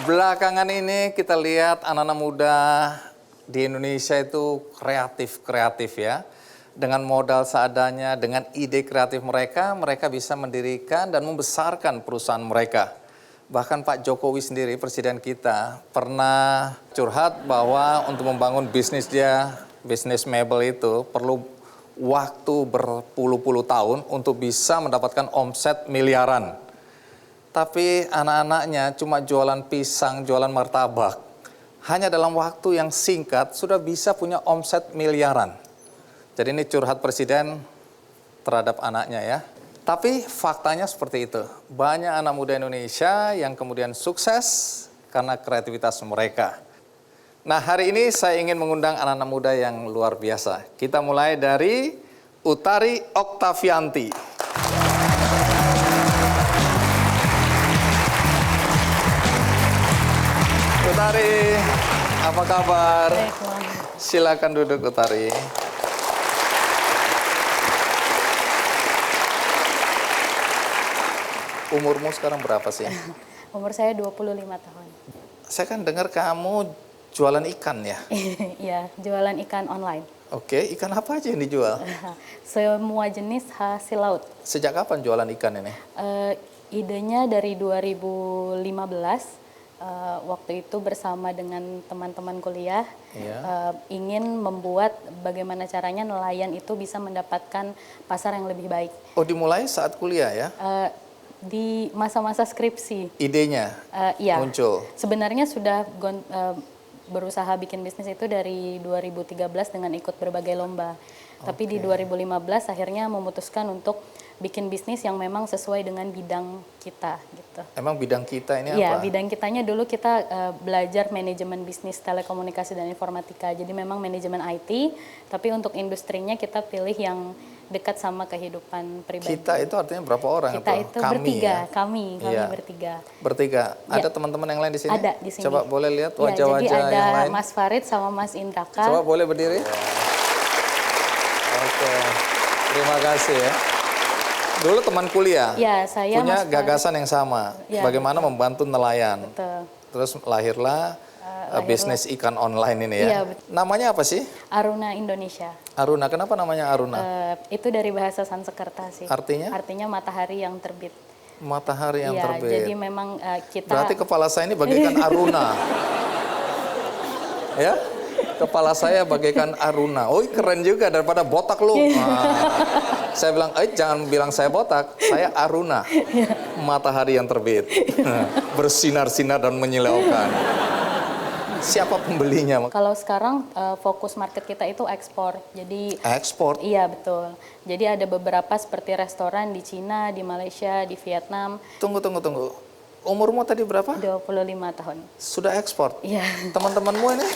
Belakangan ini kita lihat anak-anak muda di Indonesia itu kreatif ya. Dengan modal seadanya, dengan ide kreatif mereka, mereka bisa mendirikan dan membesarkan perusahaan mereka. Bahkan Pak Jokowi sendiri, presiden kita, pernah curhat bahwa untuk membangun bisnis dia, bisnis mebel itu perlu waktu berpuluh-puluh tahun untuk bisa mendapatkan omset miliaran. Tapi anak-anaknya cuma jualan pisang, jualan martabak. Hanya dalam waktu yang singkat sudah bisa punya omset miliaran. Jadi ini curhat presiden terhadap anaknya ya. Tapi faktanya seperti itu. Banyak anak muda Indonesia yang kemudian sukses karena kreativitas mereka. Nah, hari ini saya ingin mengundang anak-anak muda yang luar biasa. Kita mulai dari Utari Oktavianti. Utari, apa kabar? Baik, Bang. Silakan duduk, Utari. Umurmu sekarang berapa sih? Umur saya 25 tahun. Saya kan dengar kamu jualan ikan ya? Iya, jualan ikan online. Oke, ikan apa aja yang dijual? Semua jenis hasil laut. Sejak kapan jualan ikan ini? Idenya dari 2015. Waktu itu bersama dengan teman-teman kuliah, Iya. ingin membuat bagaimana caranya nelayan itu bisa mendapatkan pasar yang lebih baik. Oh, dimulai saat kuliah ya? Di masa-masa skripsi. Idenya Iya. muncul? Sebenarnya sudah berusaha bikin bisnis itu dari 2013 dengan ikut berbagai lomba. Tapi di 2015 akhirnya memutuskan untuk bikin bisnis yang memang sesuai dengan bidang kita gitu. Emang bidang kita ini Iya, apa? bidang kitanya dulu kita belajar manajemen bisnis telekomunikasi dan informatika. Jadi memang manajemen IT, tapi untuk industrinya kita pilih yang dekat sama kehidupan pribadi. Kita itu artinya berapa orang? Kita itu Kami bertiga, ya? kami Iya. bertiga. Bertiga. Ya. Ada teman-teman yang lain di sini? Ada di sini. Coba boleh lihat Ya, wajah-wajah jadi ada yang lain. Mas Farid sama Mas Indraka. Coba boleh berdiri? Oke, terima kasih ya. Dulu teman kuliah, Ya, saya punya Mas Farid. gagasan yang sama, Ya, bagaimana membantu nelayan. Betul. Terus lahirlah bisnis ikan online ini ya. Iya, betul. Namanya apa sih? Aruna Indonesia. Aruna, kenapa namanya Aruna? Itu dari bahasa Sanskerta sih. Artinya? Artinya matahari yang terbit. Matahari yang Iya, terbit. jadi memang kita. Berarti kepala saya ini bagaikan Aruna. Ya? Kepala saya bagaikan Aruna. Oh, keren juga daripada botak lu. Saya bilang, jangan bilang saya botak, saya Aruna. Matahari yang terbit. Bersinar-sinar dan menyilaukan. Siapa pembelinya? Kalau sekarang fokus market kita itu ekspor. Jadi Ekspor. iya, betul. Jadi ada beberapa seperti restoran di Cina, di Malaysia, di Vietnam. Tunggu. Umurmu tadi berapa? 25 tahun. Sudah ekspor? Iya. Teman-temanmu ini?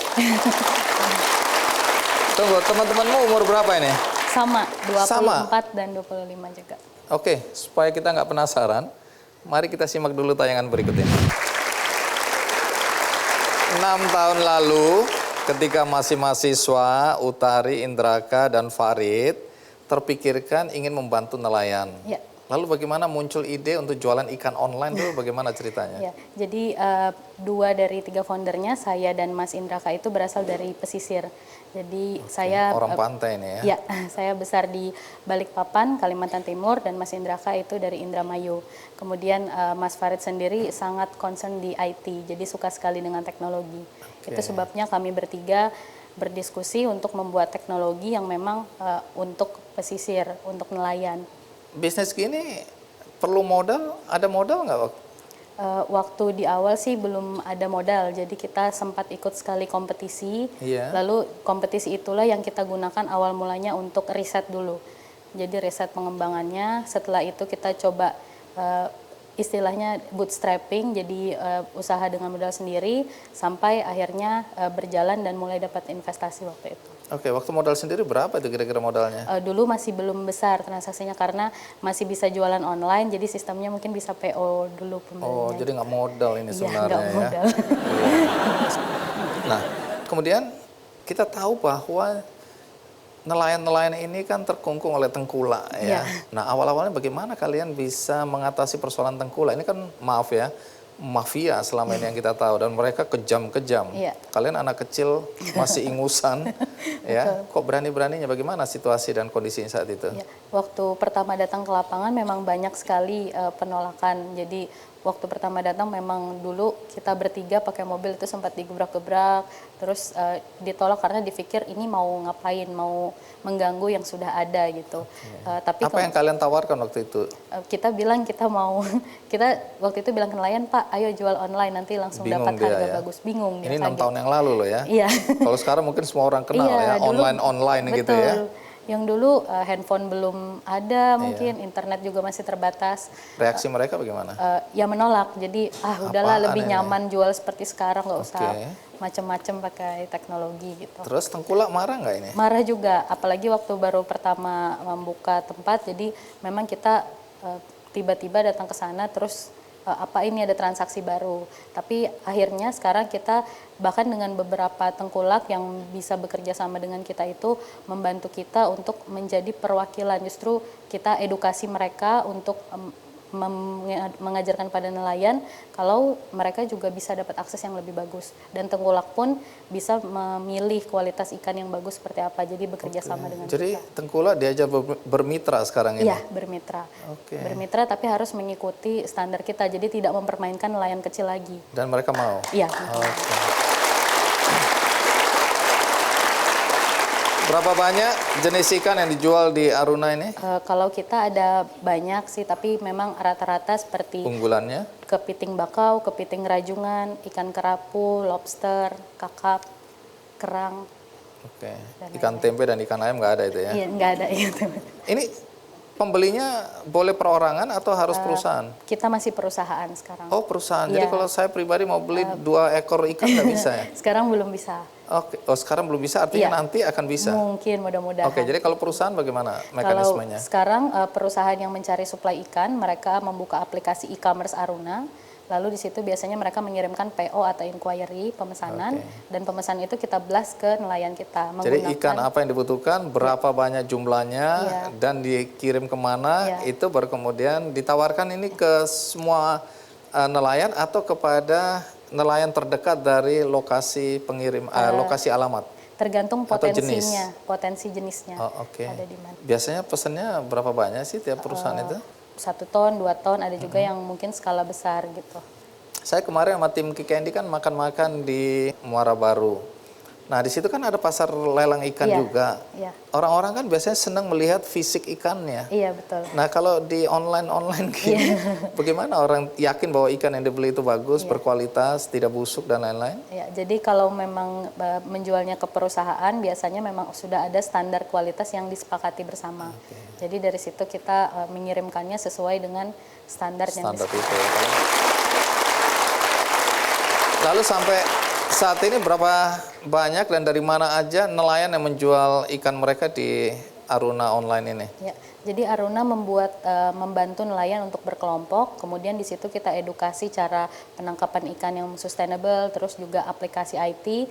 Tunggu, teman-temanmu umur berapa ini? Sama, 24 Sama? dan 25 juga. Oke, supaya kita nggak penasaran, mari kita simak dulu tayangan berikut ini. 6 tahun lalu, ketika masih mahasiswa, Utari, Indraka, dan Farid terpikirkan ingin membantu nelayan. Ya. Lalu bagaimana muncul ide untuk jualan ikan online dulu, bagaimana ceritanya? Ya, jadi 2 dari 3 foundernya, saya dan Mas Indraka itu berasal dari pesisir. Jadi saya Orang pantai ini ya? Ya, saya besar di Balikpapan, Kalimantan Timur, dan Mas Indraka itu dari Indramayu. Kemudian Mas Farid sendiri sangat concern di IT, jadi suka sekali dengan teknologi. Itu sebabnya kami bertiga berdiskusi untuk membuat teknologi yang memang untuk pesisir, untuk nelayan. Bisnis gini perlu modal? Ada modal nggak, Wak? Waktu di awal sih belum ada modal, jadi kita sempat ikut sekali kompetisi. Iya. Lalu kompetisi itulah yang kita gunakan awal mulanya untuk riset dulu. Jadi riset pengembangannya, setelah itu kita coba istilahnya bootstrapping, jadi usaha dengan modal sendiri, sampai akhirnya berjalan dan mulai dapat investasi waktu itu. Oke, waktu modal sendiri berapa itu kira-kira modalnya? Dulu masih belum besar transaksinya karena masih bisa jualan online, jadi sistemnya mungkin bisa PO dulu pembelinya. Oh, jadi nggak modal ini Iya, sebenarnya nggak modal. ya? Nah, kemudian kita tahu bahwa nelayan-nelayan ini kan terkungkung oleh tengkulak ya. Iya. Nah, awal-awalnya bagaimana kalian bisa mengatasi persoalan tengkulak? Ini kan maaf ya, mafia selama ini yang kita tahu, dan mereka kejam-kejam. Iya. Kalian anak kecil masih ingusan, ya. Kok berani-beraninya? Bagaimana situasi dan kondisinya saat itu? Ya, waktu pertama datang ke lapangan memang banyak sekali penolakan. Jadi waktu pertama datang memang dulu kita bertiga pakai mobil itu sempat digebrak-gebrak, terus ditolak karena dipikir ini mau ngapain, mau mengganggu yang sudah ada gitu. Tapi Apa yang kalian tawarkan waktu itu? kita bilang kita mau, kita waktu itu bilang ke nelayan, Pak, ayo jual online nanti langsung Bingung dapat dia, harga ya? bagus. Bingung dia, Ini 6 kaget. tahun yang lalu loh ya. Iya. Kalau sekarang mungkin semua orang kenal Iya, ya, dulu- online gitu betul. ya. Yang dulu handphone belum ada, mungkin internet juga masih terbatas. Reaksi mereka bagaimana? Ya menolak, jadi udahlah Apaan lebih ini? nyaman jual seperti sekarang, nggak usah Oke. macem-macem pakai teknologi gitu. Terus Tengkulak marah nggak ini? Marah juga, apalagi waktu baru pertama membuka tempat, jadi memang kita tiba-tiba datang ke sana terus apa ini ada transaksi baru. Tapi akhirnya sekarang kita bahkan dengan beberapa tengkulak yang bisa bekerja sama dengan kita itu membantu kita untuk menjadi perwakilan. Justru kita edukasi mereka untuk mengajarkan pada nelayan kalau mereka juga bisa dapat akses yang lebih bagus, dan tengkulak pun bisa memilih kualitas ikan yang bagus seperti apa, jadi bekerja sama dengan Jadi kita. Tengkulak diajak bermitra sekarang ini? Iya, bermitra. Oke. Bermitra tapi harus mengikuti standar kita, jadi tidak mempermainkan nelayan kecil lagi. Dan mereka mau? Iya. Oke. Berapa banyak jenis ikan yang dijual di Aruna ini? Kalau kita ada banyak sih, tapi memang rata-rata seperti Unggulannya? kepiting bakau, kepiting rajungan, ikan kerapu, lobster, kakap, kerang. Oke. Ikan tempe dan ikan ayam nggak ada itu ya? Iya, nggak ada itu. Ini pembelinya boleh perorangan atau harus perusahaan? Kita masih perusahaan sekarang. Oh, perusahaan. Jadi Iya. kalau saya pribadi mau beli 2 ekor ikan nggak bisa ya? Sekarang belum bisa. Oke. Oh, sekarang belum bisa, artinya Iya. nanti akan bisa? Mungkin, mudah-mudahan. Oke, jadi kalau perusahaan bagaimana Kalau mekanismenya? sekarang perusahaan yang mencari suplai ikan, mereka membuka aplikasi e-commerce Aruna. Lalu di situ biasanya mereka mengirimkan PO atau inquiry pemesanan, dan pemesan itu kita blast ke nelayan kita. Jadi ikan apa yang dibutuhkan, berapa banyak jumlahnya, Iya. dan dikirim kemana, Iya. itu baru kemudian ditawarkan ini ke semua nelayan atau kepada nelayan terdekat dari lokasi pengirim, lokasi alamat. Tergantung Atau potensinya, potensi jenisnya. Oh, oke. Ada di mana. Biasanya pesannya berapa banyak sih tiap perusahaan itu? 1 ton, 2 ton, ada juga yang mungkin skala besar gitu. Saya kemarin sama tim Kikendi kan makan-makan di Muara Baru. Nah, di situ kan ada pasar lelang ikan Iya, juga. iya. Orang-orang kan biasanya senang melihat fisik ikannya. Iya, betul. Nah, kalau di online gini, bagaimana orang yakin bahwa ikan yang dibeli itu bagus, berkualitas, tidak busuk dan lain-lain? Ya, jadi kalau memang menjualnya ke perusahaan, biasanya memang sudah ada standar kualitas yang disepakati bersama. Jadi dari situ kita mengirimkannya sesuai dengan standar yang Standar disepakati. itu. Lalu sampai saat ini berapa banyak dan dari mana aja nelayan yang menjual ikan mereka di Aruna online ini? Ya, jadi Aruna membantu nelayan untuk berkelompok, kemudian di situ kita edukasi cara penangkapan ikan yang sustainable, terus juga aplikasi IT,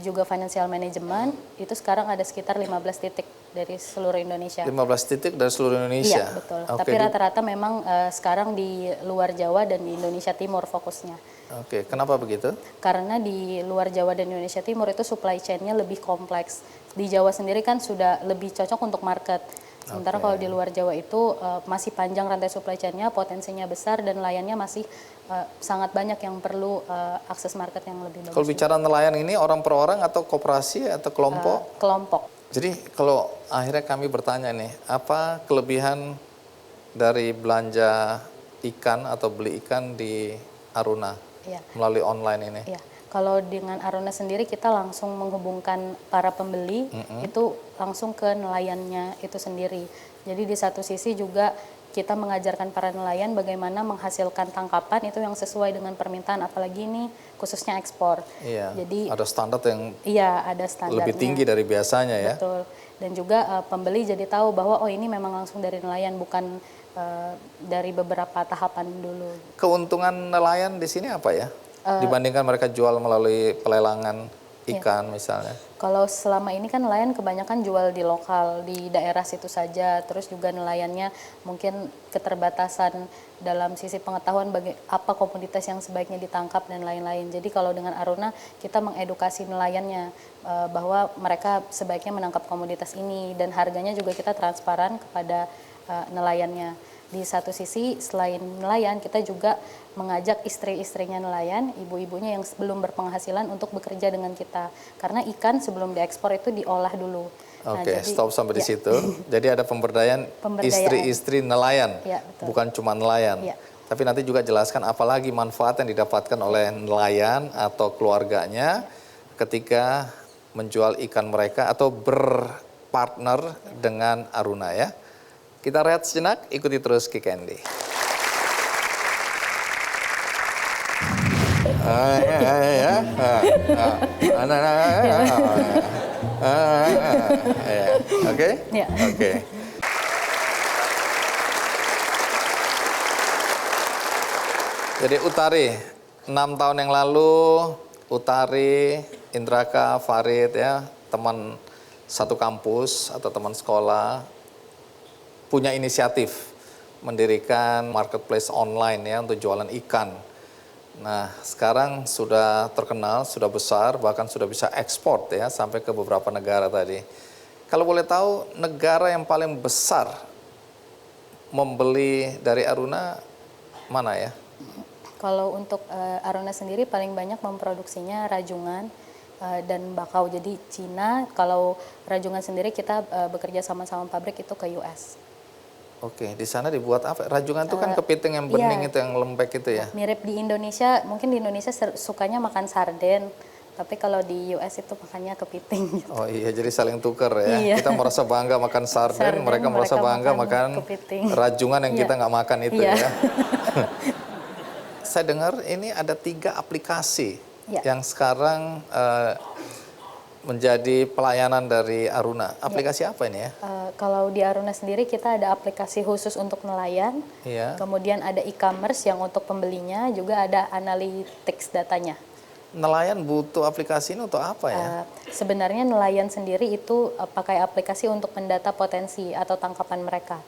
juga financial management. Itu sekarang ada sekitar 15 titik dari seluruh Indonesia. 15 titik dari seluruh Indonesia? Iya, betul. Oke, Tapi rata-rata memang sekarang di luar Jawa dan di Indonesia Timur fokusnya. Oke, kenapa begitu? Karena di luar Jawa dan Indonesia Timur itu supply chain-nya lebih kompleks. Di Jawa sendiri kan sudah lebih cocok untuk market. Sementara kalau di luar Jawa itu masih panjang rantai supply chain-nya, potensinya besar, dan nelayannya masih sangat banyak yang perlu akses market yang lebih bagus. Kalau bicara nelayan ini orang per orang atau koperasi atau kelompok? Kelompok. Jadi kalau akhirnya kami bertanya nih, apa kelebihan dari belanja ikan atau beli ikan di Aruna Ya. melalui online ini? Ya, kalau dengan Aruna sendiri kita langsung menghubungkan para pembeli itu langsung ke nelayannya itu sendiri. Jadi di satu sisi juga kita mengajarkan para nelayan bagaimana menghasilkan tangkapan itu yang sesuai dengan permintaan, apalagi ini khususnya ekspor. Iya. Jadi ada standar yang iya, ada standarnya. lebih tinggi dari biasanya ya. Betul. Dan juga pembeli jadi tahu bahwa oh ini memang langsung dari nelayan, bukan dari beberapa tahapan dulu. Keuntungan nelayan di sini apa ya? Dibandingkan mereka jual melalui pelelangan ikan misalnya? Kalau selama ini kan nelayan kebanyakan jual di lokal, di daerah situ saja. Terus juga nelayannya mungkin keterbatasan dalam sisi pengetahuan bagi apa komoditas yang sebaiknya ditangkap dan lain-lain. Jadi kalau dengan Aruna kita mengedukasi nelayannya bahwa mereka sebaiknya menangkap komoditas ini dan harganya juga kita transparan kepada nelayannya. Di satu sisi selain nelayan kita juga mengajak istri-istrinya nelayan, ibu-ibunya yang belum berpenghasilan untuk bekerja dengan kita. Karena ikan sebelum diekspor itu diolah dulu. Oke, stop sampai di situ. Jadi ada pemberdayaan istri-istri nelayan, Ya, betul. bukan cuma nelayan. Ya. Tapi nanti juga jelaskan apalagi manfaat yang didapatkan oleh nelayan atau keluarganya ketika menjual ikan mereka atau berpartner dengan Aruna ya. Kita rehat sejenak, ikuti terus Kick Andy. Oke? Ya. Oke. Jadi Utari, 6 tahun yang lalu, Utari, Indraka, Farid ya, teman satu kampus atau teman sekolah, punya inisiatif mendirikan marketplace online ya untuk jualan ikan. Nah, sekarang sudah terkenal, sudah besar, bahkan sudah bisa ekspor ya sampai ke beberapa negara tadi. Kalau boleh tahu, negara yang paling besar membeli dari Aruna mana ya? Kalau untuk Aruna sendiri paling banyak memproduksinya rajungan dan bakau. Jadi Cina, kalau rajungan sendiri kita bekerja sama-sama pabrik itu ke US. Oke, di sana dibuat apa? Rajungan itu kan kepiting yang bening itu, yang lembek itu ya? Mirip di Indonesia, mungkin di Indonesia sukanya makan sarden, tapi kalau di US itu makannya kepiting. Gitu. Oh iya, jadi saling tukar ya. Iya. Kita merasa bangga makan sarden, mereka merasa bangga makan kepiting. Rajungan yang kita nggak makan itu Iya. ya. Saya dengar ini ada 3 aplikasi yang sekarang menjadi pelayanan dari Aruna. Aplikasi apa ini ya? Kalau di Aruna sendiri kita ada aplikasi khusus untuk nelayan, kemudian ada e-commerce yang untuk pembelinya, juga ada analytics datanya. Nelayan butuh aplikasi ini untuk apa ya? Sebenarnya nelayan sendiri itu pakai aplikasi untuk mendata potensi atau tangkapan mereka.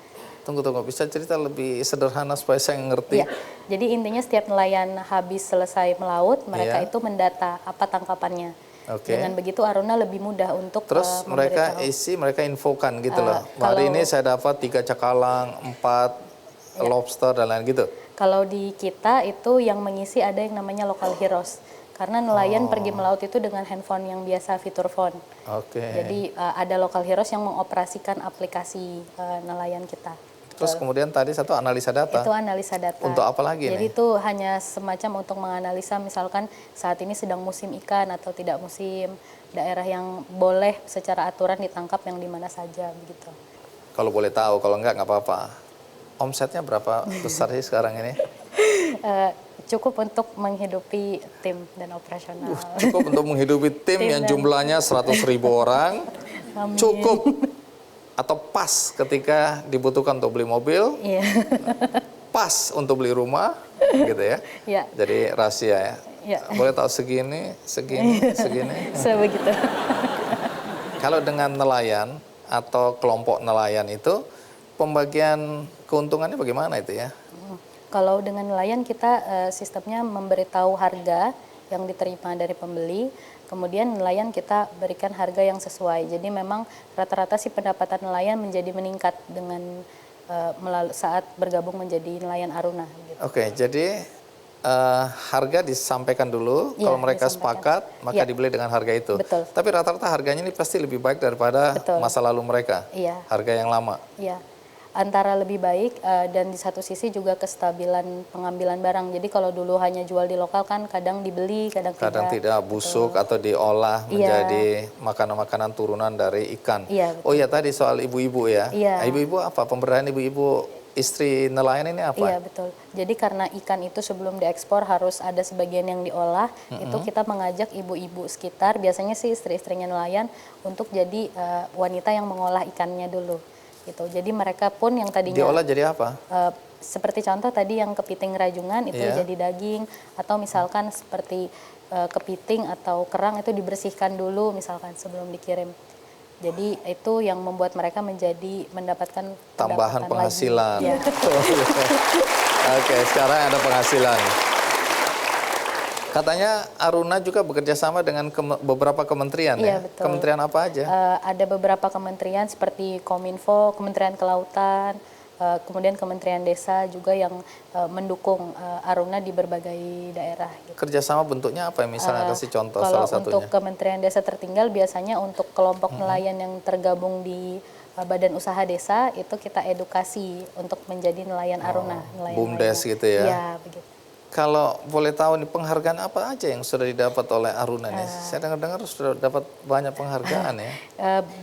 Tunggu, bisa cerita lebih sederhana supaya saya ngerti? Iya, jadi intinya setiap nelayan habis selesai melaut, mereka itu mendata apa tangkapannya. Dengan begitu Aruna lebih mudah untuk terus mereka infokan gitu loh. Hari ini saya dapat 3 cakalang, 4 lobster dan lain gitu. Kalau di kita itu yang mengisi ada yang namanya local heroes. Karena nelayan pergi melaut itu dengan handphone yang biasa, fitur phone. Jadi ada local heroes yang mengoperasikan aplikasi nelayan kita. Terus kemudian tadi satu analisa data. Itu analisa data. Untuk apa lagi Jadi itu hanya semacam untuk menganalisa misalkan saat ini sedang musim ikan atau tidak musim, daerah yang boleh secara aturan ditangkap yang di mana saja begitu. Kalau boleh tahu, kalau enggak apa-apa. Omsetnya berapa besar sih sekarang ini? Cukup untuk menghidupi tim dan operasional. Cukup untuk menghidupi tim yang jumlahnya 100.000 orang. Amin. Cukup atau pas ketika dibutuhkan untuk beli mobil, pas untuk beli rumah, gitu ya. Jadi rahasia ya. Boleh tahu segini. Sebegitu. Kalau dengan nelayan atau kelompok nelayan itu, pembagian keuntungannya bagaimana itu ya? Kalau dengan nelayan kita sistemnya memberitahu harga yang diterima dari pembeli, kemudian nelayan kita berikan harga yang sesuai. Jadi memang rata-rata sih pendapatan nelayan menjadi meningkat dengan saat bergabung menjadi nelayan Aruna. Gitu. Oke, jadi harga disampaikan dulu, kalau mereka sepakat maka dibeli dengan harga itu. Betul. Tapi rata-rata harganya ini pasti lebih baik daripada masa lalu mereka, harga yang lama. Iya. Antara lebih baik dan di satu sisi juga kestabilan pengambilan barang. Jadi kalau dulu hanya jual di lokal kan kadang dibeli, kadang tidak busuk atau diolah menjadi makanan-makanan turunan dari ikan. Oh iya, tadi soal ibu-ibu ya. Ibu-ibu apa? Pemberdayaan ibu-ibu istri nelayan ini apa? Iya, betul. Jadi karena ikan itu sebelum diekspor harus ada sebagian yang diolah, itu kita mengajak ibu-ibu sekitar, biasanya sih istri-istrinya nelayan, untuk jadi wanita yang mengolah ikannya dulu. Gitu. Jadi mereka pun yang tadinya diolah jadi apa? Seperti contoh tadi yang kepiting rajungan itu jadi daging, atau misalkan seperti kepiting atau kerang itu dibersihkan dulu misalkan sebelum dikirim. Jadi itu yang membuat mereka mendapatkan tambahan pendapatan penghasilan. lagi. Ya. Oke, sekarang ada penghasilan. Katanya Aruna juga bekerja sama dengan beberapa kementerian ya? Betul. Kementerian apa aja? Ada beberapa kementerian seperti Kominfo, Kementerian Kelautan, kemudian Kementerian Desa juga yang mendukung Aruna di berbagai daerah. Gitu. Kerjasama bentuknya apa ya? Misalnya kasih contoh kalau salah satunya. untuk Kementerian Desa Tertinggal biasanya untuk kelompok nelayan yang tergabung di Badan Usaha Desa itu kita edukasi untuk menjadi nelayan Aruna. BUMDes gitu ya? Iya, begitu. Kalau boleh tahu nih penghargaan apa aja yang sudah didapat oleh Aruna nih? Saya dengar-dengar sudah dapat banyak penghargaan ya.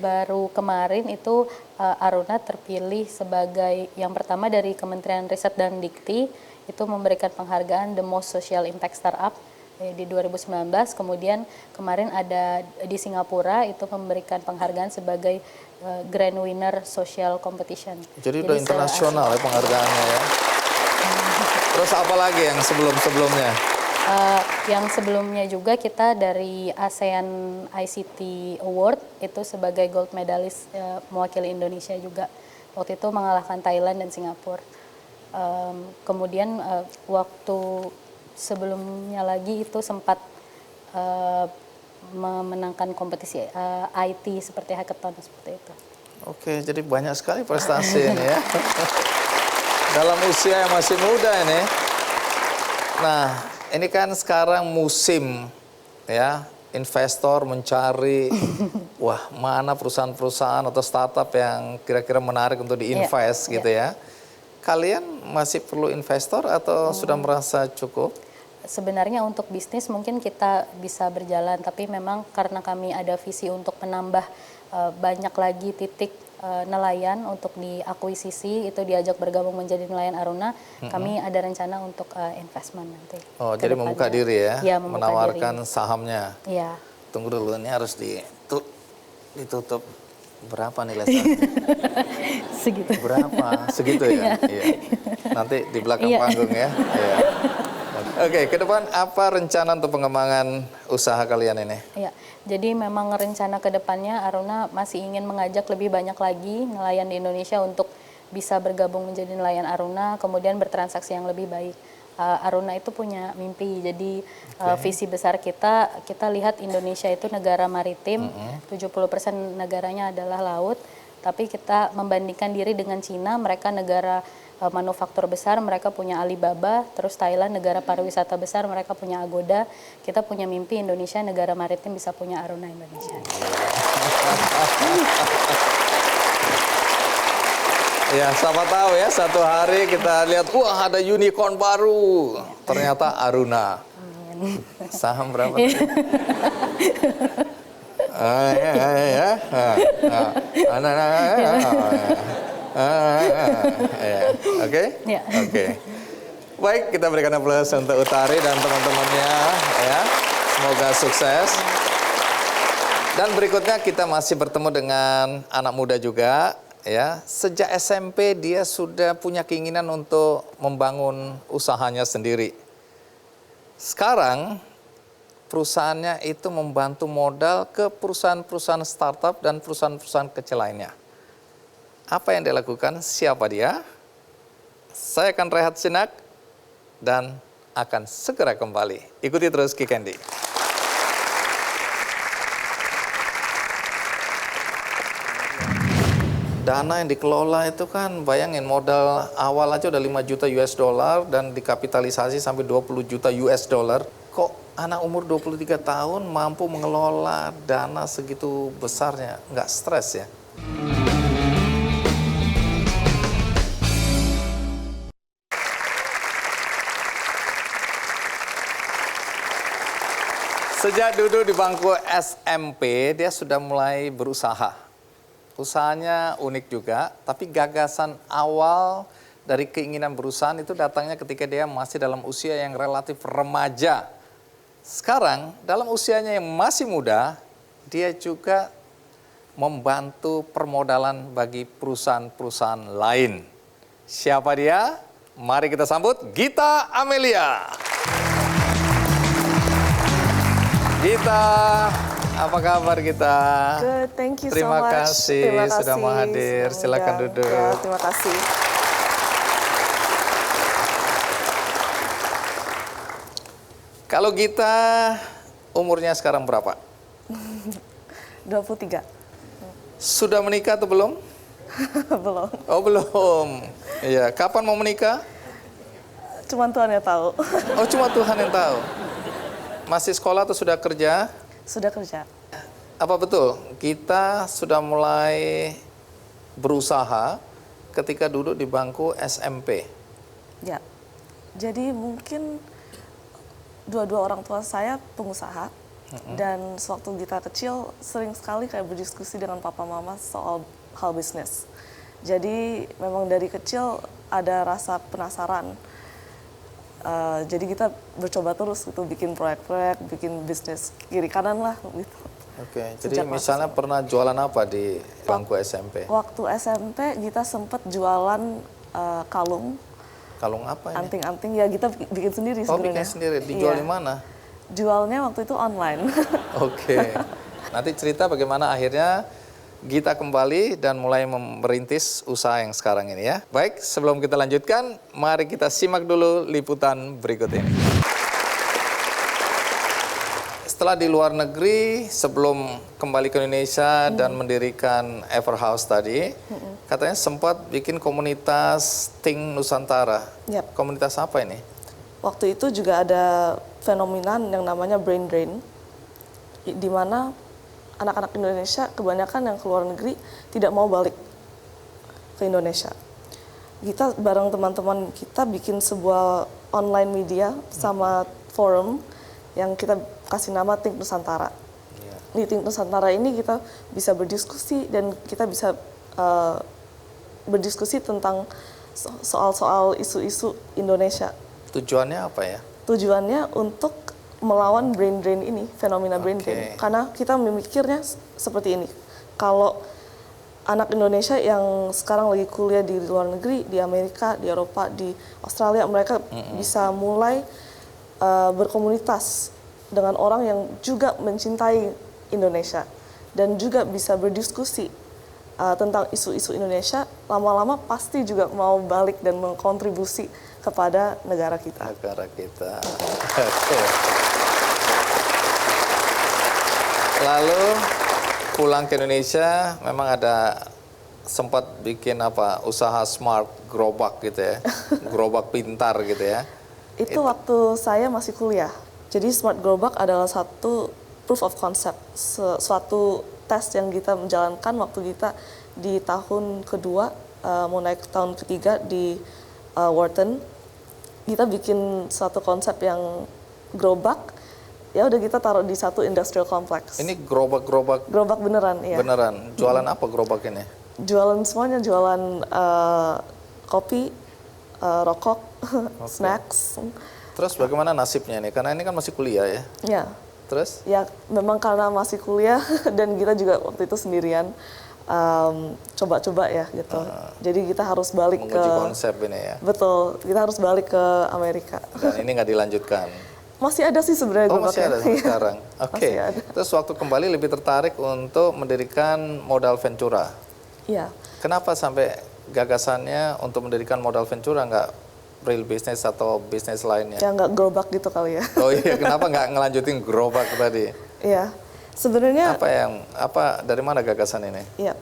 Baru kemarin itu Aruna terpilih sebagai yang pertama dari Kementerian Riset dan Dikti itu memberikan penghargaan The Most Social Impact Startup di 2019. Kemudian kemarin ada di Singapura itu memberikan penghargaan sebagai Grand Winner Social Competition. Jadi udah internasional ya penghargaannya ya. Terus apa lagi yang sebelum-sebelumnya? Yang sebelumnya juga kita dari ASEAN ICT Award itu sebagai gold medalist mewakili Indonesia juga. Waktu itu mengalahkan Thailand dan Singapura. Kemudian waktu sebelumnya lagi itu sempat memenangkan kompetisi IT seperti hackathon seperti itu. Oke, jadi banyak sekali prestasi ini ya. Dalam usia yang masih muda ini. Nah, ini kan sekarang musim ya, investor mencari wah, mana perusahaan-perusahaan atau startup yang kira-kira menarik untuk diinvest gitu ya. Kalian masih perlu investor atau sudah merasa cukup? Sebenarnya untuk bisnis mungkin kita bisa berjalan, tapi memang karena kami ada visi untuk menambah banyak lagi titik nelayan untuk diakuisisi, itu diajak bergabung menjadi nelayan Aruna, kami ada rencana untuk investment nanti. Oh, jadi membuka diri ya? Ya, membuka menawarkan diri. Sahamnya? Iya. Tunggu dulu, ini harus ditutup. Berapa nih Lesa? Segitu. Berapa? Segitu ya? Iya. Nanti di belakang panggung ya? Iya. Oke, ke depan apa rencana untuk pengembangan usaha kalian ini? Iya, jadi memang rencana ke depannya Aruna masih ingin mengajak lebih banyak lagi nelayan di Indonesia untuk bisa bergabung menjadi nelayan Aruna, kemudian bertransaksi yang lebih baik. Aruna itu punya mimpi, jadi visi besar kita lihat Indonesia itu negara maritim, 70% negaranya adalah laut, tapi kita membandingkan diri dengan Cina, mereka negara manufaktur besar, mereka punya Alibaba, terus Thailand negara pariwisata besar, mereka punya Agoda. Kita punya mimpi Indonesia negara maritim bisa punya Aruna Indonesia. Ya, siapa tahu ya satu hari kita lihat, wah ada unicorn baru, ternyata Aruna. Saham berapa? Oke? Oke. Baik, kita berikan aplaus untuk Utari dan teman-temannya ya. Semoga sukses. Dan berikutnya kita masih bertemu dengan anak muda juga ya. Sejak SMP dia sudah punya keinginan untuk membangun usahanya sendiri. Sekarang perusahaannya itu membantu modal ke perusahaan-perusahaan startup dan perusahaan-perusahaan kecil lainnya. Apa yang dia lakukan? Siapa dia? Saya akan rehat sejenak dan akan segera kembali. Ikuti terus Kikendi. Dana yang dikelola itu kan bayangin modal awal aja udah 5 juta US dollar dan dikapitalisasi sampai 20 juta US dollar. Kok anak umur 23 tahun mampu mengelola dana segitu besarnya? Nggak stres ya? Sejak duduk di bangku SMP, dia sudah mulai berusaha. Usahanya unik juga, tapi gagasan awal dari keinginan berusaha itu datangnya ketika dia masih dalam usia yang relatif remaja. Sekarang, dalam usianya yang masih muda, dia juga membantu permodalan bagi perusahaan-perusahaan lain. Siapa dia? Mari kita sambut Gita Amelia. Gita, apa kabar Gita? Good, thank you Terima so much. kasih sudah mau hadir. Silakan duduk. Ya, terima kasih. Kalau Gita umurnya sekarang berapa? 23. Sudah menikah atau belum? Belum. Oh belum. Iya, kapan mau menikah? Cuman Tuhan yang tahu. Oh cuma Tuhan yang tahu. Masih sekolah atau sudah kerja? Sudah kerja. Apa betul kita sudah mulai berusaha ketika duduk di bangku SMP? Ya. Jadi mungkin dua-dua orang tua saya pengusaha. Dan sewaktu kita kecil sering sekali kayak berdiskusi dengan papa mama soal hal bisnis. Jadi memang dari kecil ada rasa penasaran. Jadi kita bercoba terus gitu bikin proyek-proyek, bikin bisnis kiri kanan lah gitu. Oke, Sejak jadi misalnya pernah jualan apa di bangku SMP? Waktu SMP kita sempat jualan kalung, Kalung apa ini? anting-anting ya kita bikin sendiri Oh sebenarnya. bikin sendiri, dijual Iya. di mana? Jualnya waktu itu online. Oke, nanti cerita bagaimana akhirnya Gita kembali dan mulai merintis usaha yang sekarang ini ya. Baik, sebelum kita lanjutkan, mari kita simak dulu liputan berikut ini. Setelah di luar negeri, sebelum kembali ke Indonesia dan mendirikan Everhouse tadi, katanya sempat bikin komunitas Think Nusantara. Yap. Komunitas apa ini? Waktu itu juga ada fenomena yang namanya brain drain, di mana anak-anak Indonesia kebanyakan yang ke luar negeri tidak mau balik ke Indonesia. Kita bareng teman-teman kita bikin sebuah online media sama forum yang kita kasih nama Think Nusantara. Di Think Nusantara ini kita bisa berdiskusi dan kita bisa berdiskusi tentang soal-soal isu-isu Indonesia. Tujuannya apa ya? Tujuannya untuk melawan brain drain ini, fenomena brain drain. Karena kita memikirnya seperti ini. Kalau anak Indonesia yang sekarang lagi kuliah di luar negeri, di Amerika, di Eropa, di Australia, mereka bisa mulai berkomunitas dengan orang yang juga mencintai Indonesia dan juga bisa berdiskusi tentang isu-isu Indonesia, lama-lama pasti juga mau balik dan mengkontribusi kepada negara kita. Negara kita. Oke. Lalu pulang ke Indonesia memang ada sempat bikin apa usaha smart gerobak gitu ya, gerobak pintar gitu ya. Itu waktu saya masih kuliah. Jadi smart gerobak adalah satu proof of concept, suatu tes yang kita menjalankan waktu kita di tahun kedua, mau naik tahun ketiga di Wharton. Kita bikin suatu konsep yang gerobak, ya udah kita taruh di satu industrial complex. Ini gerobak-gerobak Gerobak beneran, ya. beneran. Jualan apa gerobak ini? Jualan semuanya, jualan kopi, rokok, snacks. Terus bagaimana nasibnya nih? Karena ini kan masih kuliah ya. Ya, Terus? ya memang karena masih kuliah dan kita juga waktu itu sendirian coba-coba ya gitu. Jadi kita harus balik ke Menguji konsep ini ya. betul, kita harus balik ke Amerika. Dan ini nggak dilanjutkan. Masih ada sih sebenarnya Oh masih ada gerobaknya. sampai sekarang. Oke. Masih ada. Terus waktu kembali lebih tertarik untuk mendirikan modal Ventura. Iya. Kenapa sampai gagasannya untuk mendirikan modal Ventura nggak real business atau bisnis lainnya? Ya nggak gerobak gitu kali ya. Oh iya, kenapa nggak ngelanjutin gerobak tadi? Iya. Sebenarnya Dari mana gagasan ini? iya.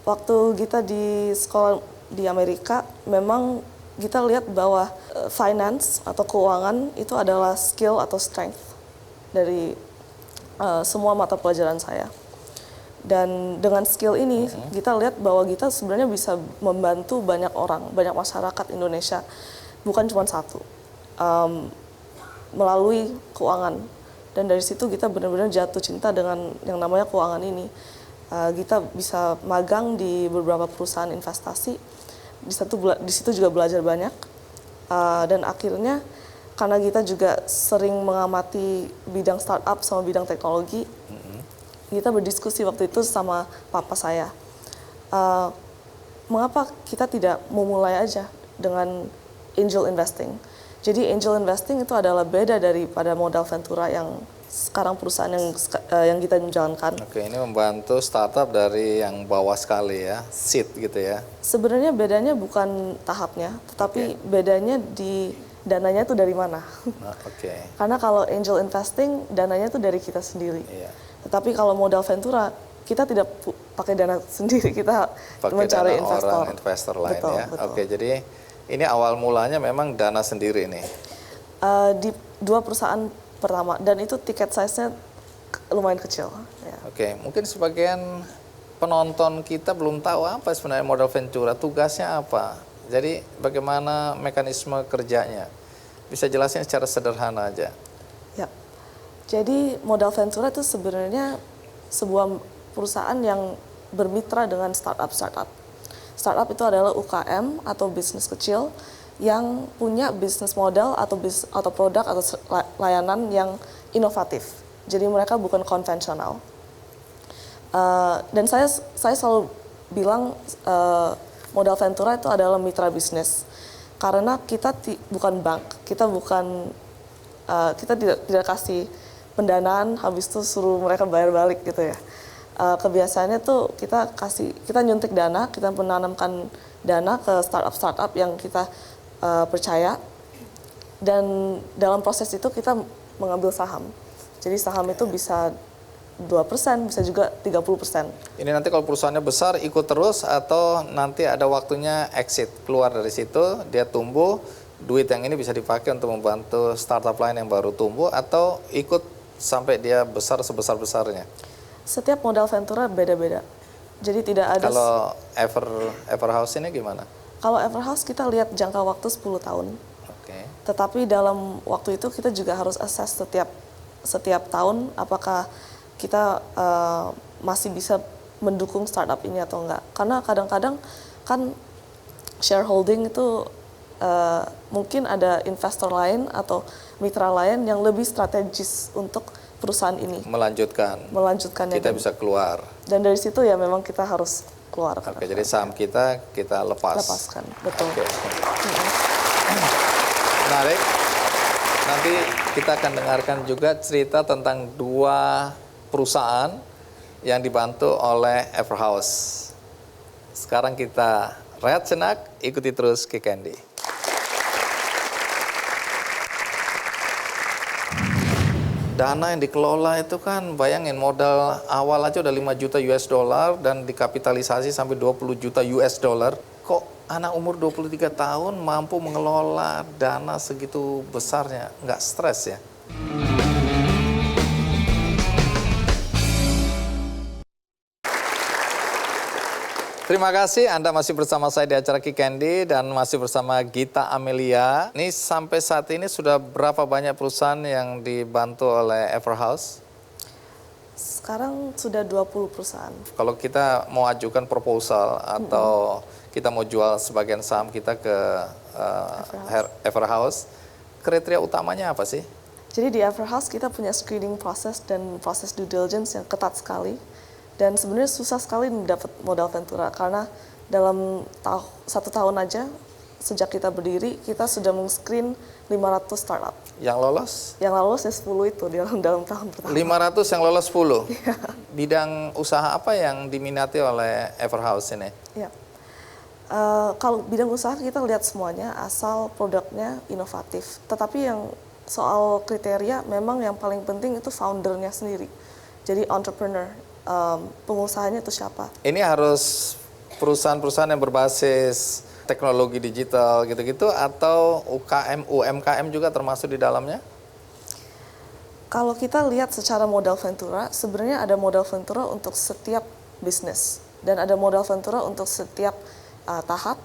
Waktu kita di sekolah di Amerika memang kita lihat bahwa finance atau keuangan itu adalah skill atau strength dari semua mata pelajaran saya. Dan dengan skill ini kita lihat bahwa kita sebenarnya bisa membantu banyak orang, banyak masyarakat Indonesia, bukan cuma satu, melalui keuangan. Dan dari situ kita benar-benar jatuh cinta dengan yang namanya keuangan ini. Kita bisa magang di beberapa perusahaan investasi, di situ juga belajar banyak. Dan akhirnya karena kita juga sering mengamati bidang startup sama bidang teknologi, kita berdiskusi waktu itu sama papa saya. Mengapa kita tidak memulai aja dengan angel investing? Jadi angel investing itu adalah beda daripada modal Ventura yang sekarang perusahaan yang kita jalankan. Oke, ini membantu startup dari yang bawah sekali ya, seed gitu ya. Sebenarnya bedanya bukan tahapnya, tetapi bedanya di dananya itu dari mana. Nah, oke. Karena kalau angel investing, dananya itu dari kita sendiri. Iya. Tetapi kalau modal ventura, kita tidak pakai dana sendiri, kita Pakai mencari dana investor. orang, investor lain Betul, ya. betul. Oke, jadi ini awal mulanya memang dana sendiri nih. Di 2 perusahaan pertama, dan itu tiket size-nya lumayan kecil. Ya. Oke, mungkin sebagian penonton kita belum tahu apa sebenarnya modal ventura, tugasnya apa. Jadi bagaimana mekanisme kerjanya? Bisa jelasin secara sederhana aja. Ya. Jadi modal ventura itu sebenarnya sebuah perusahaan yang bermitra dengan startup. Startup itu adalah UKM atau bisnis kecil yang punya bisnis model atau produk atau layanan yang inovatif. Jadi mereka bukan konvensional. Dan saya selalu bilang modal ventura itu adalah mitra bisnis. Karena kita bukan bank, kita tidak kasih pendanaan habis itu suruh mereka bayar balik gitu ya. Kebiasaannya tuh kita nyuntik dana, kita menanamkan dana ke startup yang kita percaya, dan dalam proses itu kita mengambil saham. Jadi saham itu bisa 2%, bisa juga 30%. Ini nanti kalau perusahaannya besar ikut terus atau nanti ada waktunya exit, keluar dari situ, dia tumbuh, duit yang ini bisa dipakai untuk membantu startup lain yang baru tumbuh atau ikut sampai dia besar sebesar-besarnya. Setiap modal ventura beda-beda. Jadi tidak ada. Kalau Everhouse ini gimana? Kalau Everhouse kita lihat jangka waktu 10 tahun. Oke. Tetapi dalam waktu itu kita juga harus assess setiap tahun apakah kita masih bisa mendukung startup ini atau enggak. Karena kadang-kadang kan shareholding itu mungkin ada investor lain atau mitra lain yang lebih strategis untuk perusahaan ini. Melanjutkannya. Kita bisa keluar. Dan dari situ ya memang kita harus keluar. Oke, jadi saham kita lepaskan. Betul. Oke. Menarik. Nanti kita akan dengarkan juga cerita tentang 2 perusahaan yang dibantu oleh Everhouse. Sekarang kita rehat senak, ikuti terus Kick Candy. Dana yang dikelola itu kan bayangin modal awal aja udah 5 juta US dollar dan dikapitalisasi sampai 20 juta US dollar. Kok anak umur 23 tahun mampu mengelola dana segitu besarnya? Nggak stres ya? Terima kasih Anda masih bersama saya di acara Kick Candy dan masih bersama Gita Amelia. Ini sampai saat ini sudah berapa banyak perusahaan yang dibantu oleh Everhouse? Sekarang sudah 20 perusahaan. Kalau kita mau ajukan proposal atau kita mau jual sebagian saham kita ke Everhouse, kriteria utamanya apa sih? Jadi di Everhouse kita punya screening proses dan proses due diligence yang ketat sekali. Dan sebenarnya susah sekali mendapat modal ventura karena dalam 1 tahun aja sejak kita berdiri kita sudah men-screen 500 startup. Yang lolos? Yang lolos ya 10 itu dalam tahun pertama. 500 yang lolos 10? Bidang usaha apa yang diminati oleh Everhouse ini? Ya. Kalau bidang usaha kita lihat semuanya asal produknya inovatif. Tetapi yang soal kriteria memang yang paling penting itu foundernya sendiri. Jadi entrepreneur. Pengusahanya itu siapa? Ini harus perusahaan-perusahaan yang berbasis teknologi digital gitu-gitu atau UMKM juga termasuk di dalamnya? Kalau kita lihat secara modal ventura, sebenarnya ada modal ventura untuk setiap bisnis dan ada modal ventura untuk setiap tahap,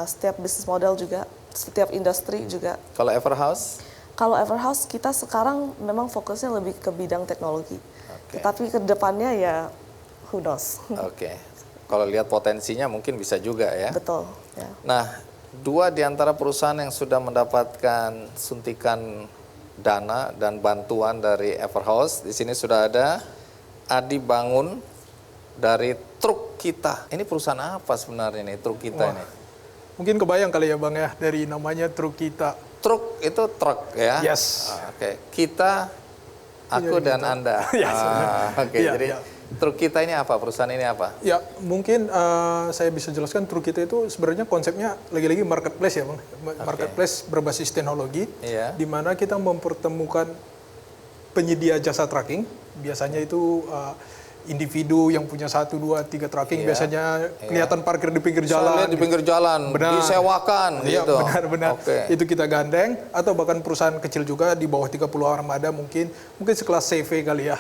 setiap bisnis model juga, setiap industri juga. Kalau Everhouse? Kalau Everhouse kita sekarang memang fokusnya lebih ke bidang teknologi. Tetapi ke depannya ya who knows. Oke. Kalau lihat potensinya mungkin bisa juga ya. Betul. Ya. Nah, 2 di antara perusahaan yang sudah mendapatkan suntikan dana dan bantuan dari Everhouse, di sini sudah ada Adi Bangun dari Truk Kita. Ini perusahaan apa sebenarnya nih Truk Kita ini? Mungkin kebayang kali ya Bang ya dari namanya Truk Kita. Truk itu truk ya? Yes. Oke. Kita Aku dan Anda. Oke, Iya, jadi iya. truk kita ini apa? Perusahaan ini apa? Ya, mungkin saya bisa jelaskan truk kita itu sebenarnya konsepnya lagi-lagi marketplace ya, Bang. Marketplace berbasis teknologi, Iya. di mana kita mempertemukan penyedia jasa tracking. Biasanya itu individu yang punya 1, 2, 3 tracking, Iya. biasanya kelihatan parkir di pinggir Saya jalan. lihat di pinggir jalan, Benar. disewakan Iya, gitu. benar-benar. Oke. Itu kita gandeng, atau bahkan perusahaan kecil juga di bawah 30 armada mungkin sekelas CV kali ya,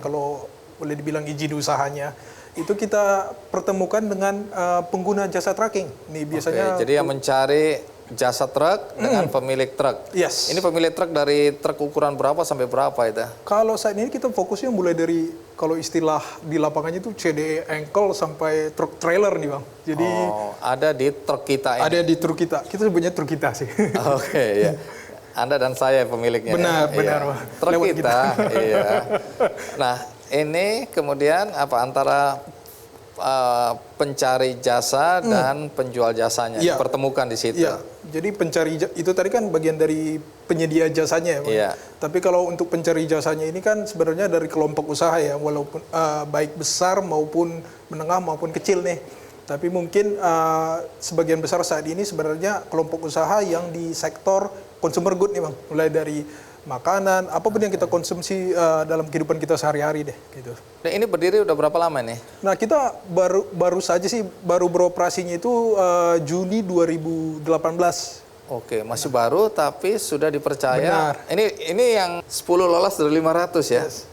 kalau boleh dibilang izin usahanya. Itu kita pertemukan dengan pengguna jasa tracking. Nih biasanya Oke, jadi yang mencari jasa truk dengan pemilik truk. Yes. Ini pemilik truk dari truk ukuran berapa sampai berapa itu? kalau saat ini kita fokusnya mulai dari, kalau istilah di lapangannya itu CDE ankle sampai truk trailer nih Bang. Jadi Oh, ada di truk kita ini. ada di truk kita. Kita sebutnya truk kita sih. Oke, ya. Anda dan saya pemiliknya. Benar, ya? benar, Iya. Pak. Truk Lewat kita, iya. Nah, ini kemudian apa antara pencari jasa dan penjual jasanya Iya. dipertemukan di situ. Iya, jadi itu tadi kan bagian dari penyedia jasanya ya, Bang. Iya. Tapi kalau untuk pencari jasanya ini kan sebenarnya dari kelompok usaha ya, walaupun baik besar maupun menengah maupun kecil nih. Tapi mungkin sebagian besar saat ini sebenarnya kelompok usaha yang di sektor consumer good nih Bang. Mulai dari makanan, apapun yang kita konsumsi dalam kehidupan kita sehari-hari deh gitu. Nah, ini berdiri udah berapa lama nih? Nah, kita baru saja sih baru beroperasinya itu Juni 2018. Oke, masih baru tapi sudah dipercaya. Benar. Ini yang 10 lolos dari 500 ya. Yes.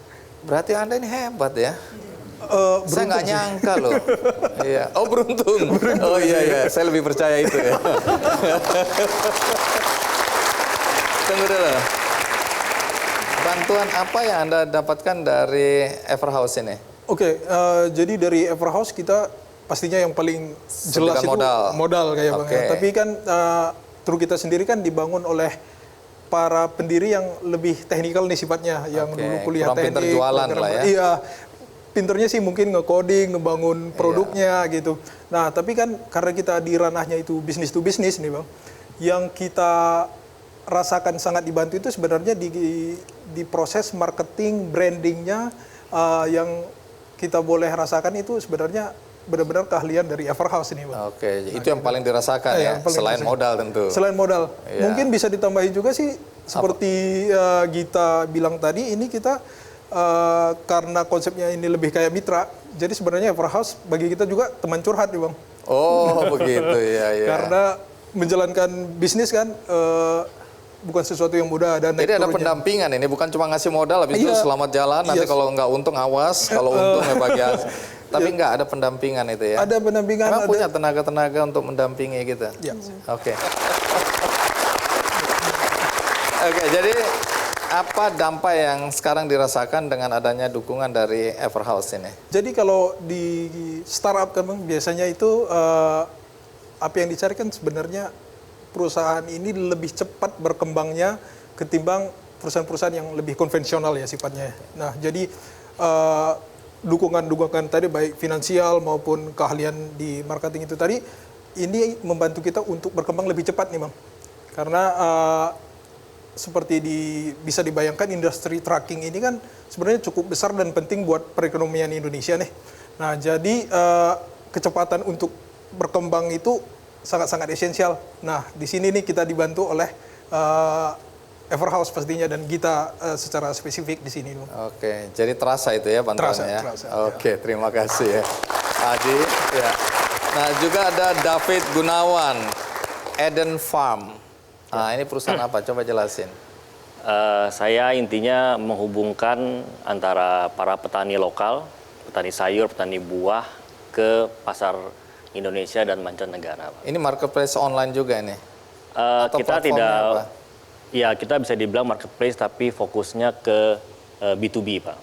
Berarti Anda ini hebat ya. Saya nggak Beruntung sih. nyangka loh. Iya. Oh, beruntung. Oh iya, saya lebih percaya itu ya. Tunggu dulu. Bantuan apa yang Anda dapatkan dari Everhouse ini? Oke, jadi dari Everhouse kita pastinya yang paling jelas Suntikan itu modal kayak Bang Oke. ya. Tapi kan truk kita sendiri kan dibangun oleh para pendiri yang lebih teknikal nih sifatnya, yang Oke, dulu kuliah kurang pinter teknik. jualan program- lah ya. Iya, pinternya sih mungkin nge-coding, ngebangun Iya. produknya gitu. Nah, tapi kan karena kita di ranahnya itu bisnis to bisnis nih Bang, yang kita rasakan sangat dibantu itu sebenarnya di proses marketing, brandingnya yang kita boleh rasakan itu sebenarnya benar-benar keahlian dari Everhouse ini, Bang. Oke, itu yang paling dirasakan ya, yang paling selain dirasakan. modal tentu. Selain modal, Iya. mungkin bisa ditambahin juga sih seperti Gita bilang tadi, ini kita karena konsepnya ini lebih kayak mitra, jadi sebenarnya Everhouse bagi kita juga teman curhat nih, Bang. Oh, begitu ya, ya. Karena menjalankan bisnis kan bukan sesuatu yang mudah, ada naik Jadi ada turunnya. pendampingan ini, bukan cuma ngasih modal, habis itu Iya. selamat jalan, nanti Iya. kalau nggak untung awas, kalau untung ya bagian. Tapi nggak ada pendampingan itu ya? Ada pendampingan, Emang ada. punya tenaga-tenaga untuk mendampingi kita? Ya. Oke. Oke, jadi apa dampak yang sekarang dirasakan dengan adanya dukungan dari Everhouse ini? Jadi kalau di startup kan Bang, biasanya itu apa yang dicari kan sebenarnya perusahaan ini lebih cepat berkembangnya ketimbang perusahaan-perusahaan yang lebih konvensional ya sifatnya. Nah, jadi dukungan-dukungan tadi baik finansial maupun keahlian di marketing itu tadi ini membantu kita untuk berkembang lebih cepat nih Bang. Karena seperti bisa dibayangkan industri trucking ini kan sebenarnya cukup besar dan penting buat perekonomian Indonesia nih. Nah, jadi kecepatan untuk berkembang itu sangat-sangat esensial. Nah, di sini nih kita dibantu oleh Everhouse pastinya dan kita secara spesifik di sini. Oke, jadi terasa itu ya bantuannya ya? Terasa, Oke, terima kasih ya. Adi, ya. Nah, juga ada David Gunawan, Eden Farm. Nah, ini perusahaan apa? Coba jelasin. Saya intinya menghubungkan antara para petani lokal, petani sayur, petani buah ke pasar Indonesia dan mancanegara, Pak. Ini marketplace online juga ini? Atau Kita platformnya tidak, apa? ya kita bisa dibilang marketplace tapi fokusnya ke B2B, Pak.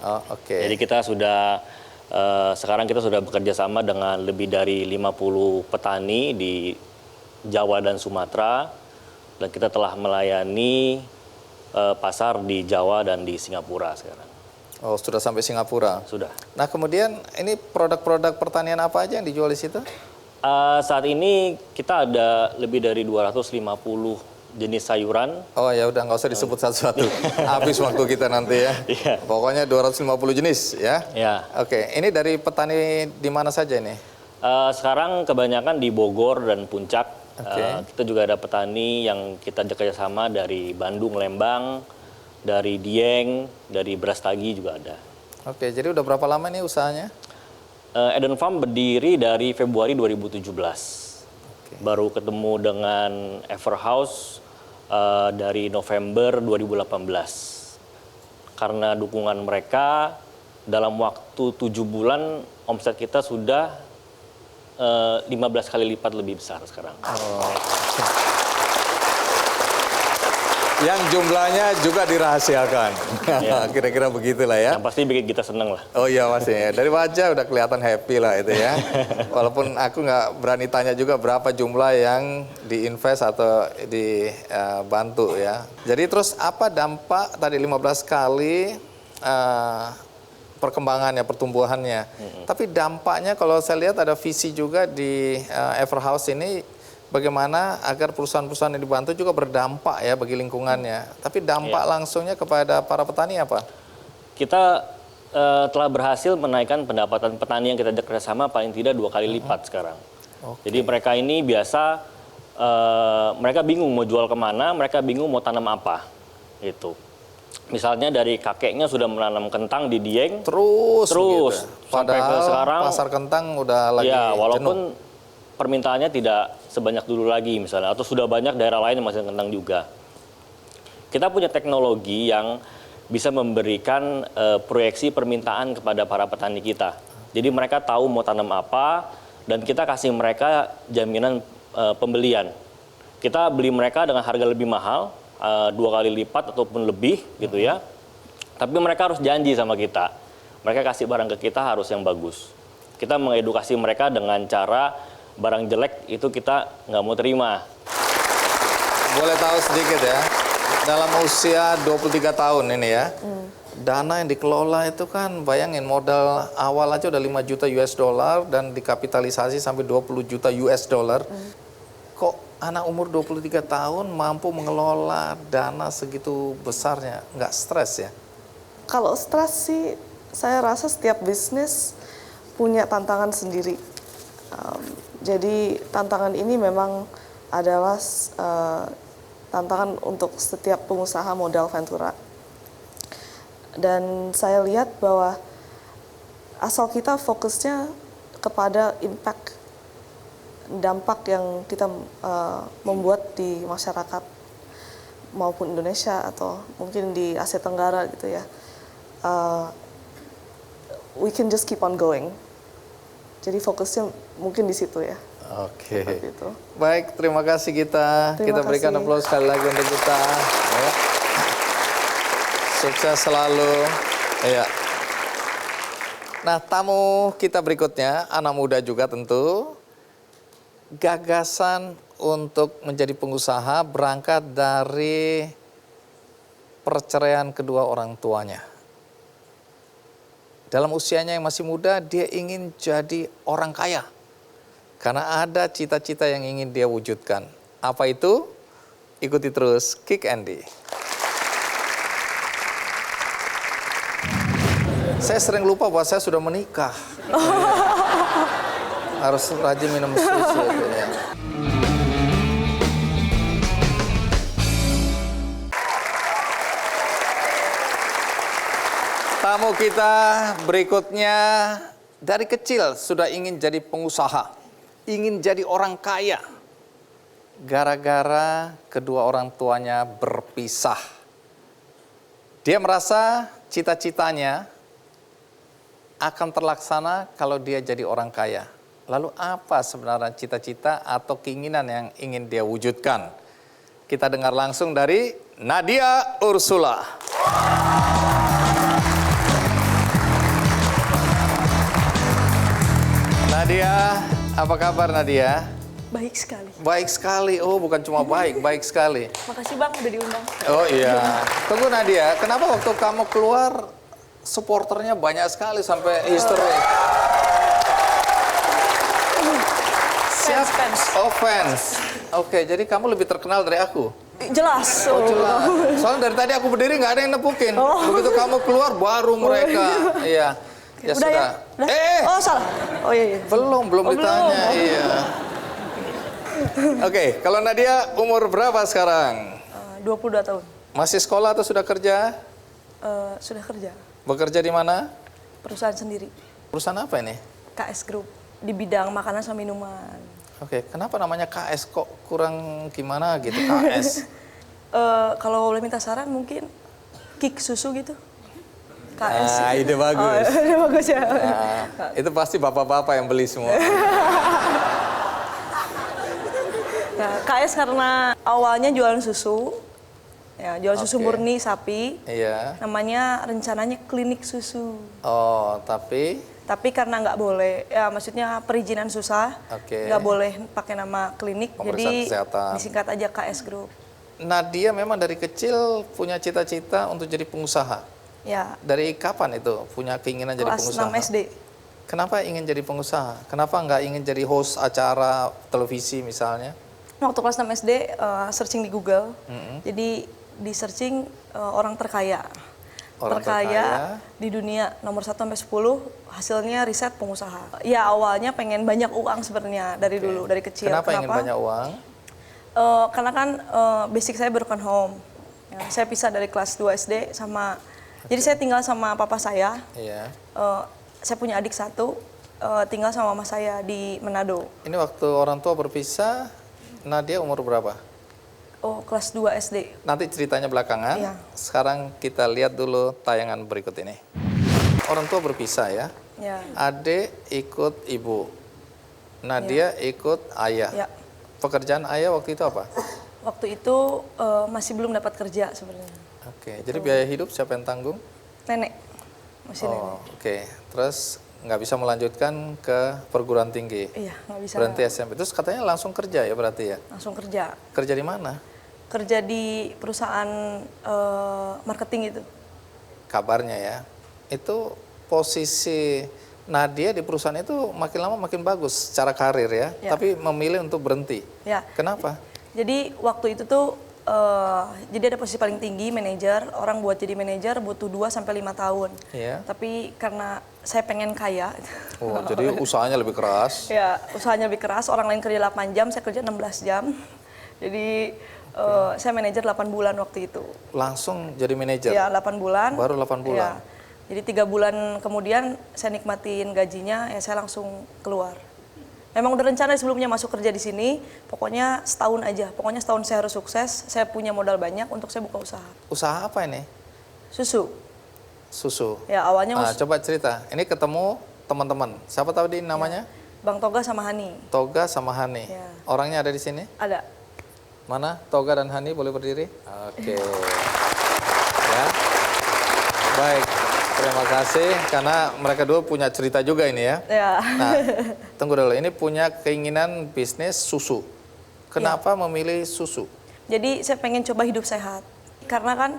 Oh, oke. Jadi kita sudah sekarang kita sudah bekerja sama dengan lebih dari 50 petani di Jawa dan Sumatera. Dan kita telah melayani pasar di Jawa dan di Singapura sekarang. Oh, sudah sampai Singapura? Sudah. Nah, kemudian ini produk-produk pertanian apa aja yang dijual di situ? Saat ini kita ada lebih dari 250 jenis sayuran. Oh ya udah nggak usah disebut satu-satu. Habis waktu kita nanti ya. Iya. Pokoknya 250 jenis ya. Ya. Oke, ini dari petani di mana saja ini? Sekarang kebanyakan di Bogor dan Puncak. Oke. Kita juga ada petani yang kita kerjasama dari Bandung, Lembang, dari Dieng, dari Brastagi juga ada. Oke, jadi udah berapa lama nih usahanya? Eden Farm berdiri dari Februari 2017. Baru ketemu dengan Everhouse dari November 2018. Karena dukungan mereka, dalam waktu 7 bulan omset kita sudah 15 kali lipat lebih besar sekarang. Yang jumlahnya juga dirahasiakan. Ya. Kira-kira begitulah ya. Yang pasti bikin kita seneng lah. Oh iya pasti ya. Dari wajah udah kelihatan happy lah itu ya. Walaupun aku nggak berani tanya juga berapa jumlah yang diinvest atau dibantu ya. Jadi terus apa dampak tadi 15 kali perkembangannya, pertumbuhannya. Tapi dampaknya kalau saya lihat ada visi juga di Everhouse ini bagaimana agar perusahaan-perusahaan yang dibantu juga berdampak ya bagi lingkungannya. Tapi dampak langsungnya kepada para petani apa? Kita telah berhasil menaikkan pendapatan petani yang kita kerjasama paling tidak 2 kali lipat sekarang. Jadi mereka ini biasa, mereka bingung mau jual kemana, mereka bingung mau tanam apa. Gitu. Misalnya dari kakeknya sudah menanam kentang di Dieng. Terus begitu. Sampai ke Padahal sekarang. pasar kentang udah lagi Ya, walaupun jenuh. permintaannya tidak sebanyak dulu lagi misalnya, atau sudah banyak daerah lain yang masih kentang juga. Kita punya teknologi yang bisa memberikan proyeksi permintaan kepada para petani kita. Jadi mereka tahu mau tanam apa, dan kita kasih mereka jaminan pembelian. Kita beli mereka dengan harga lebih mahal, 2 kali lipat ataupun lebih gitu ya. Tapi mereka harus janji sama kita. Mereka kasih barang ke kita harus yang bagus. Kita mengedukasi mereka dengan cara barang jelek itu kita nggak mau terima. Boleh tahu sedikit ya, dalam usia 23 tahun ini ya, dana yang dikelola itu kan bayangin modal awal aja udah 5 juta US dollar dan dikapitalisasi sampai 20 juta US dollar. Kok anak umur 23 tahun mampu mengelola dana segitu besarnya, nggak stres ya? Kalau stres sih, saya rasa setiap bisnis punya tantangan sendiri. Jadi tantangan ini memang adalah tantangan untuk setiap pengusaha modal Ventura. Dan saya lihat bahwa asal kita fokusnya kepada impact, dampak yang kita membuat di masyarakat maupun Indonesia atau mungkin di Asia Tenggara gitu ya, we can just keep on going. Jadi fokusnya mungkin di situ ya. Oke. Seperti itu. Baik, terima kasih kita. Terima Kita berikan kasih. aplaus sekali lagi untuk kita. Ya. Sukses selalu. Ya. Nah, tamu kita berikutnya, anak muda juga tentu. Gagasan untuk menjadi pengusaha berangkat dari perceraian kedua orang tuanya. Dalam usianya yang masih muda, dia ingin jadi orang kaya. Karena ada cita-cita yang ingin dia wujudkan. Apa itu? Ikuti terus Kick Andy. Saya sering lupa bahwa saya sudah menikah. Harus rajin minum susu. Itu, ya. Tamu kita berikutnya dari kecil sudah ingin jadi pengusaha, ingin jadi orang kaya. Gara-gara kedua orang tuanya berpisah. Dia merasa cita-citanya akan terlaksana kalau dia jadi orang kaya. Lalu apa sebenarnya cita-cita atau keinginan yang ingin dia wujudkan? Kita dengar langsung dari Nadia Ursula. Nadia, apa kabar Nadia? Baik sekali. Baik sekali. Oh, bukan cuma baik, baik sekali. Makasih Bang udah diundang. Oh iya. Tunggu Nadia, kenapa waktu kamu keluar supporternya banyak sekali sampai history? Fans. Oh, fans. Oke, jadi kamu lebih terkenal dari aku. Jelas. Oh, jelas. Soalnya dari tadi aku berdiri nggak ada yang nepukin. Begitu kamu keluar baru mereka. Iya. Ya Udah sudah. ya? Udah? Oh, salah. Oh iya. Belum ditanya. belum. Iya. Oke, kalau Nadia umur berapa sekarang? 22 tahun. Masih sekolah atau sudah kerja? Sudah kerja. Bekerja di mana? Perusahaan sendiri. Perusahaan apa ini? KS Group. Di bidang makanan sama minuman. Oke, kenapa namanya KS kok kurang gimana gitu KS? Kalau boleh minta saran mungkin kick susu gitu. KS. Ah, ide bagus. Oh, ide bagus ya. Nah, itu pasti bapak-bapak yang beli semua. Nah, KS karena awalnya jualan susu. Ya, jualan susu Oke. murni sapi. Iya. Namanya rencananya klinik susu. Oh, tapi Tapi karena nggak boleh, ya maksudnya perizinan susah, Oke. nggak boleh pakai nama klinik, Pemeriksaan jadi kesehatan. disingkat aja KS Group. Nadia memang dari kecil punya cita-cita untuk jadi pengusaha. Ya, Dari kapan itu punya keinginan jadi kelas pengusaha? 6 SD. Kenapa ingin jadi pengusaha? Kenapa nggak ingin jadi host acara televisi misalnya? Waktu kelas 6 SD searching di Google, jadi di searching orang terkaya. Orang terkaya. Di dunia nomor 1 sampai 10 hasilnya riset pengusaha. Ya awalnya pengen banyak uang sebenarnya dari dulu, dari kecil. Kenapa ingin banyak uang? Karena kan basic saya broken home. Ya, saya pisah dari kelas 2 SD sama, jadi saya tinggal sama papa saya. Iya. Saya punya adik satu, tinggal sama mama saya di Manado. Ini waktu orang tua berpisah, Nadia umur berapa? Oh, kelas 2 SD. Nanti ceritanya belakangan. Iya. Sekarang kita lihat dulu tayangan berikut ini. Orang tua berpisah ya. Ya. Adik ikut ibu. Nadia ikut ayah. Ya. Pekerjaan ayah waktu itu apa? Waktu itu masih belum dapat kerja sebenarnya. Oke, jadi biaya hidup siapa yang tanggung? Nenek, masih nenek. Oh, oke. Terus nggak bisa melanjutkan ke perguruan tinggi. Iya, nggak bisa. Berhenti SMP. Terus katanya langsung kerja ya berarti ya? Langsung kerja. Kerja di mana? Kerja di perusahaan marketing itu. Kabarnya ya. Itu posisi Nadia di perusahaan itu makin lama makin bagus secara karir ya. Ya. Tapi memilih untuk berhenti. Ya. Kenapa? Jadi waktu itu tuh jadi ada posisi paling tinggi manajer. Orang buat jadi manajer butuh 2 sampai 5 tahun. Iya. Tapi karena saya pengen kaya. Oh, jadi usahanya lebih keras. Ya, usahanya lebih keras. Orang lain kerja 8 jam, saya kerja 16 jam. Jadi saya manajer 8 bulan waktu itu. Langsung jadi manajer. Ya, 8 bulan. Baru 8 bulan. Ya. Jadi 3 bulan kemudian saya nikmatin gajinya, ya saya langsung keluar. Memang udah rencana sebelumnya masuk kerja di sini, pokoknya setahun aja. Pokoknya setahun saya harus sukses, saya punya modal banyak untuk saya buka usaha. Usaha apa ini? Susu. Susu. Ya, awalnya Coba cerita. Ini ketemu teman-teman. Siapa tahu di namanya? Bang Toga sama Hani. Toga sama Hani. Ya. Orangnya ada di sini? Ada. Mana? Toga dan Hani boleh berdiri? Oke. Ya. Baik. Terima kasih karena mereka dua punya cerita juga ini ya. Ya. Nah, tunggu dulu. Ini punya keinginan bisnis susu. Kenapa memilih susu? Jadi saya pengen coba hidup sehat. Karena kan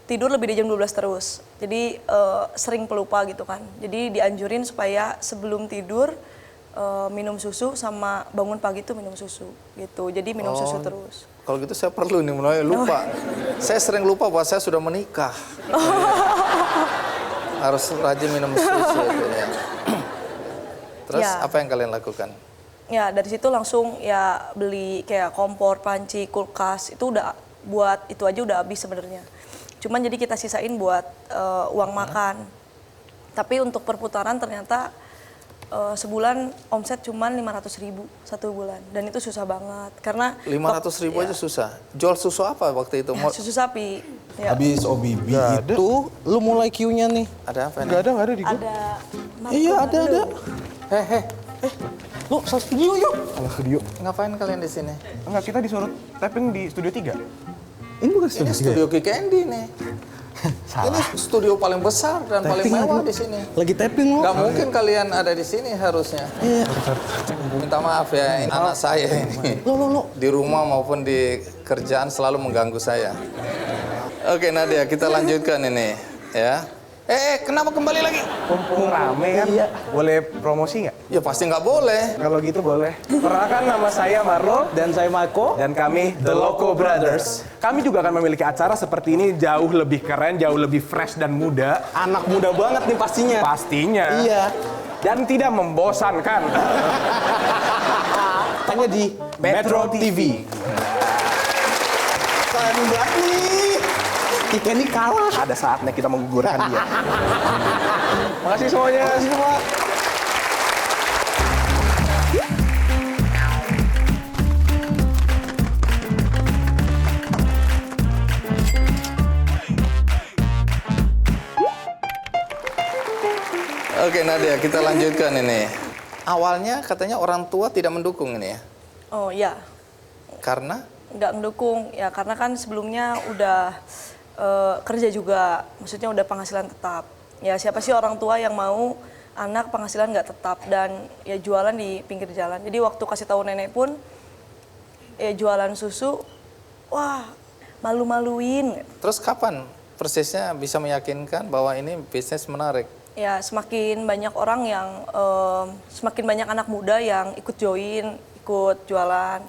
tidur lebih dari jam 12 terus. Jadi sering pelupa gitu kan. Jadi dianjurin supaya sebelum tidur minum susu sama bangun pagi tuh minum susu gitu. Jadi minum susu terus. Kalau gitu saya perlu nih mulai lupa. Saya sering lupa bahwa saya sudah menikah. Harus rajin minum susu itu ya. Terus Ya. apa yang kalian lakukan? Ya dari situ langsung ya beli kayak kompor, panci, kulkas. Itu udah buat itu aja udah habis sebenarnya. Cuman jadi kita sisain buat uang makan. Tapi untuk perputaran ternyata sebulan omset cuman 500.000 satu bulan. Dan itu susah banget karena 500.000 aja susah. Jual susu apa waktu itu? ya, susu sapi. Ya. Habis OBB itu lu mulai Q-nya nih. Ada apa nih? Nggak ada di gua. Ada Iya, ada. Heh, Lu salah studio yuk. Salah studio. ngapain kalian di sini? Enggak, kita disuruh tapping di studio 3. Ini bukan Ini studio 3. studio Kick Andy nih. Ini studio paling besar dan paling mewah di sini. Lagi tapping lu. Gak mungkin kalian ada di sini harusnya. Iya. Minta maaf ya, ini anak saya ini. Lu. Di rumah maupun di kerjaan selalu mengganggu saya. Oke Nadia, kita lanjutkan ini ya. Kenapa kembali lagi? Mumpung rame kan, boleh promosi nggak? Ya pasti nggak boleh. Kalau gitu boleh. Perkenalkan, nama saya Marlo. Dan saya Marco. Dan kami The Loco Brothers. Kami juga akan memiliki acara seperti ini jauh lebih keren, jauh lebih fresh dan muda. Anak muda banget nih pastinya. Pastinya. Iya. Dan tidak membosankan. Tanya di Metro TV. Keren banget nih. Tika ini kalah. Ada saatnya kita menggugurkan dia. Makasih semuanya. Makasih semua. Oke Nadia, kita lanjutkan ini. Awalnya katanya orang tua tidak mendukung ini ya? Oh ya, Karena? nggak mendukung ya karena kan sebelumnya udah kerja juga, maksudnya udah penghasilan tetap. Ya siapa sih orang tua yang mau anak penghasilan nggak tetap dan ya jualan di pinggir jalan. Jadi waktu kasih tahu nenek pun ya jualan susu, wah malu-maluin. Terus kapan persisnya bisa meyakinkan bahwa ini bisnis menarik? Ya semakin banyak orang yang semakin banyak anak muda yang ikut join, ikut jualan.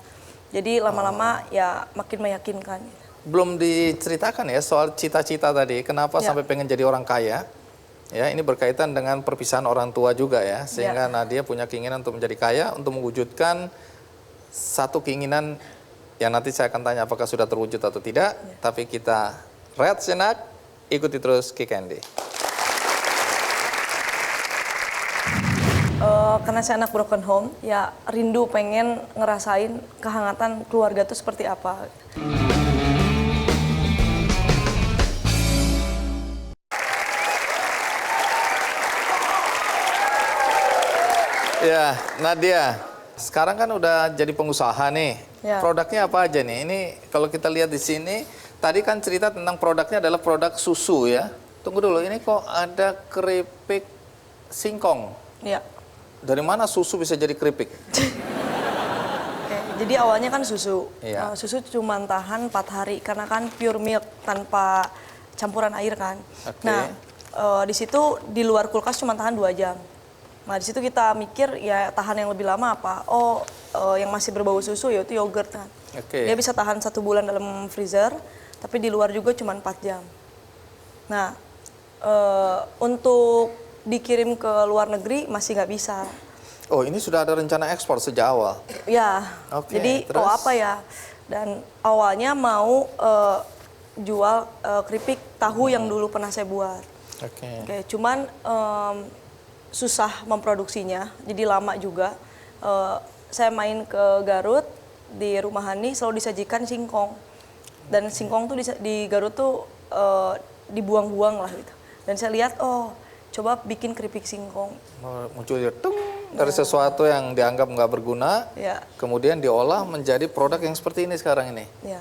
Jadi lama-lama ya makin meyakinkan. Belum diceritakan ya soal cita-cita tadi, kenapa Ya. sampai pengen jadi orang kaya? Ya, ini berkaitan dengan perpisahan orang tua juga ya, sehingga Nadia punya keinginan untuk menjadi kaya, untuk mewujudkan satu keinginan yang nanti saya akan tanya apakah sudah terwujud atau tidak. Tapi kita rehat sejenak, ikuti terus Kick Andy. Karena saya anak broken home, ya rindu pengen ngerasain kehangatan keluarga itu seperti apa. Ya, Nadia, sekarang kan udah jadi pengusaha nih. Ya. Produknya apa aja nih? Ini kalau kita lihat di sini, tadi kan cerita tentang produknya adalah produk susu ya. Tunggu dulu, ini kok ada keripik singkong. Ya. Dari mana susu bisa jadi keripik? Oke, jadi awalnya kan susu. Iya. Susu cuma tahan 4 hari karena kan pure milk tanpa campuran air kan. Oke. Nah, di situ di luar kulkas cuma tahan 2 jam. Nah, di situ kita mikir ya tahan yang lebih lama apa? Yang masih berbau susu yaitu yogurt kan. Oke. Dia bisa tahan 1 bulan dalam freezer, tapi di luar juga cuma 4 jam. Nah, untuk dikirim ke luar negeri masih nggak bisa. Oh, ini sudah ada rencana ekspor sejak awal. Ya, Oke, jadi terus? apa ya? Dan awalnya mau jual keripik tahu yang dulu pernah saya buat. Oke. Oke, cuman susah memproduksinya, jadi lama juga. Saya main ke Garut, di rumah Hani selalu disajikan singkong. Dan singkong tuh di Garut tuh dibuang-buang lah gitu. Dan saya lihat, coba bikin keripik singkong. Muncul dari sesuatu yang dianggap nggak berguna, Ya, kemudian diolah menjadi produk yang seperti ini sekarang ini. ya.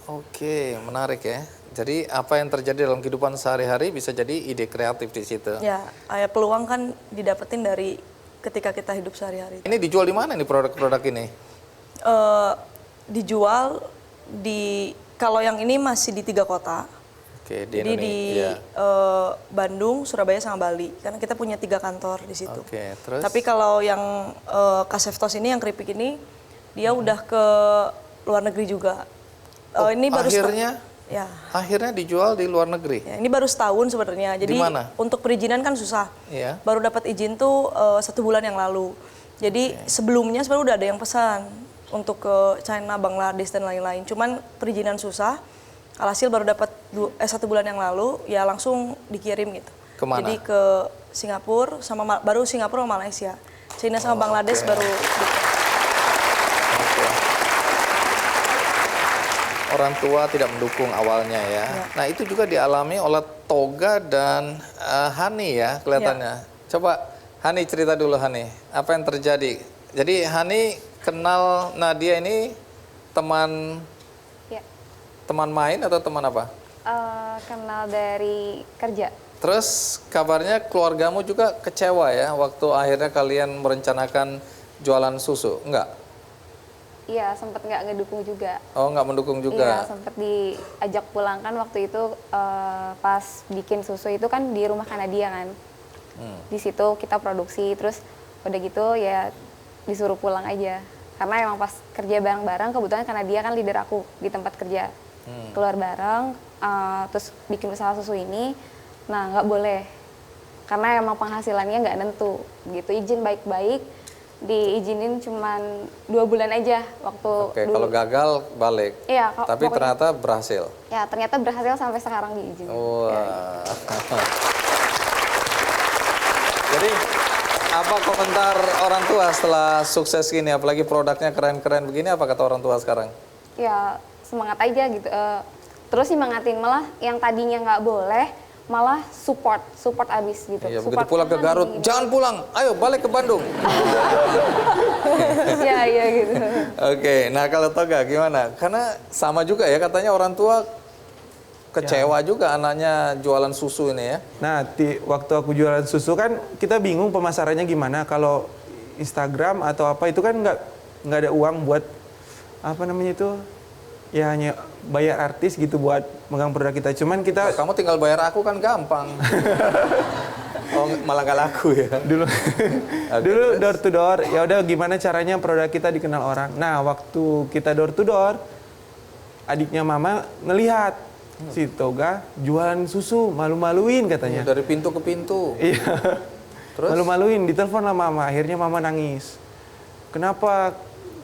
Oke, menarik ya. Jadi apa yang terjadi dalam kehidupan sehari-hari bisa jadi ide kreatif di situ. Ya, peluang kan didapetin dari ketika kita hidup sehari-hari. Ini dijual di mana nih produk-produk ini? Dijual kalau yang ini masih di 3 kota. Oke, di Jadi di Indonesia. Bandung, Surabaya sama Bali. Karena kita punya 3 kantor di situ. Oke, terus? Tapi kalau yang Kaseftos ini, yang keripik ini, dia udah ke luar negeri juga. Ini baru akhirnya? Ya. Akhirnya dijual di luar negeri. Ya, ini baru setahun sebenarnya. Jadi Di mana? untuk perizinan kan susah. Iya. Baru dapat izin tuh 1 bulan yang lalu. Jadi sebelumnya sebenarnya udah ada yang pesan untuk ke China, Bangladesh dan lain-lain. Cuman perizinan susah. Alhasil baru dapat 1 bulan yang lalu, ya langsung dikirim gitu. Kemana? Jadi ke Singapura baru Singapura sama Malaysia. China sama Bangladesh baru. Orang tua tidak mendukung awalnya ya. Nah itu juga dialami oleh Toga dan Hani ya kelihatannya. Coba Hani cerita dulu Hani, apa yang terjadi? Jadi Hani kenal Nadia ini teman Ya, teman main atau teman apa? kenal dari kerja. Terus kabarnya keluargamu juga kecewa ya waktu akhirnya kalian merencanakan jualan susu, enggak? iya sempat nggak ngedukung juga. Oh, nggak mendukung Iya, juga. sempat diajak pulang kan waktu itu pas bikin susu itu kan di rumah Kanadia kan. Di situ kita produksi, terus udah gitu ya disuruh pulang aja. Karena emang pas kerja bareng-bareng, kebetulan Kanadia kan leader aku di tempat kerja. Keluar bareng, terus bikin usaha susu ini, nah nggak boleh. Karena emang penghasilannya nggak nentu, gitu. Izin baik-baik, diizinin cuman 2 bulan aja waktu Oke, dulu. kalau gagal balik. Iya, Tapi pokoknya- ternyata berhasil. Ya, ternyata berhasil sampai sekarang diizinin. Wah. Jadi apa komentar orang tua setelah sukses gini, apalagi produknya keren-keren begini, apa kata orang tua sekarang? Ya, semangat aja gitu. Terus semangatin, malah yang tadinya nggak boleh, malah support abis gitu. Iya, begitu Support pulang ke sana, Garut, gini. jangan pulang, ayo balik ke Bandung. Iya gitu. Oke, nah kalau Toga gimana? Karena sama juga ya, katanya orang tua kecewa juga anaknya jualan susu ini ya. Nah, waktu aku jualan susu kan kita bingung pemasarannya gimana. Kalau Instagram atau apa itu kan nggak ada uang buat apa namanya itu, ya hanya bayar artis gitu buat megang produk kita. Cuman kita Kamu tinggal bayar aku kan gampang. Oh, malah nggak laku ya. dulu door to door, ya udah gimana caranya produk kita dikenal orang. Nah, waktu kita door to door, adiknya mama ngelihat si Toga jualan susu, malu-maluin katanya. Dari pintu ke pintu. Iya. Terus? Malu-maluin, ditelepon lah mama. Akhirnya mama nangis. Kenapa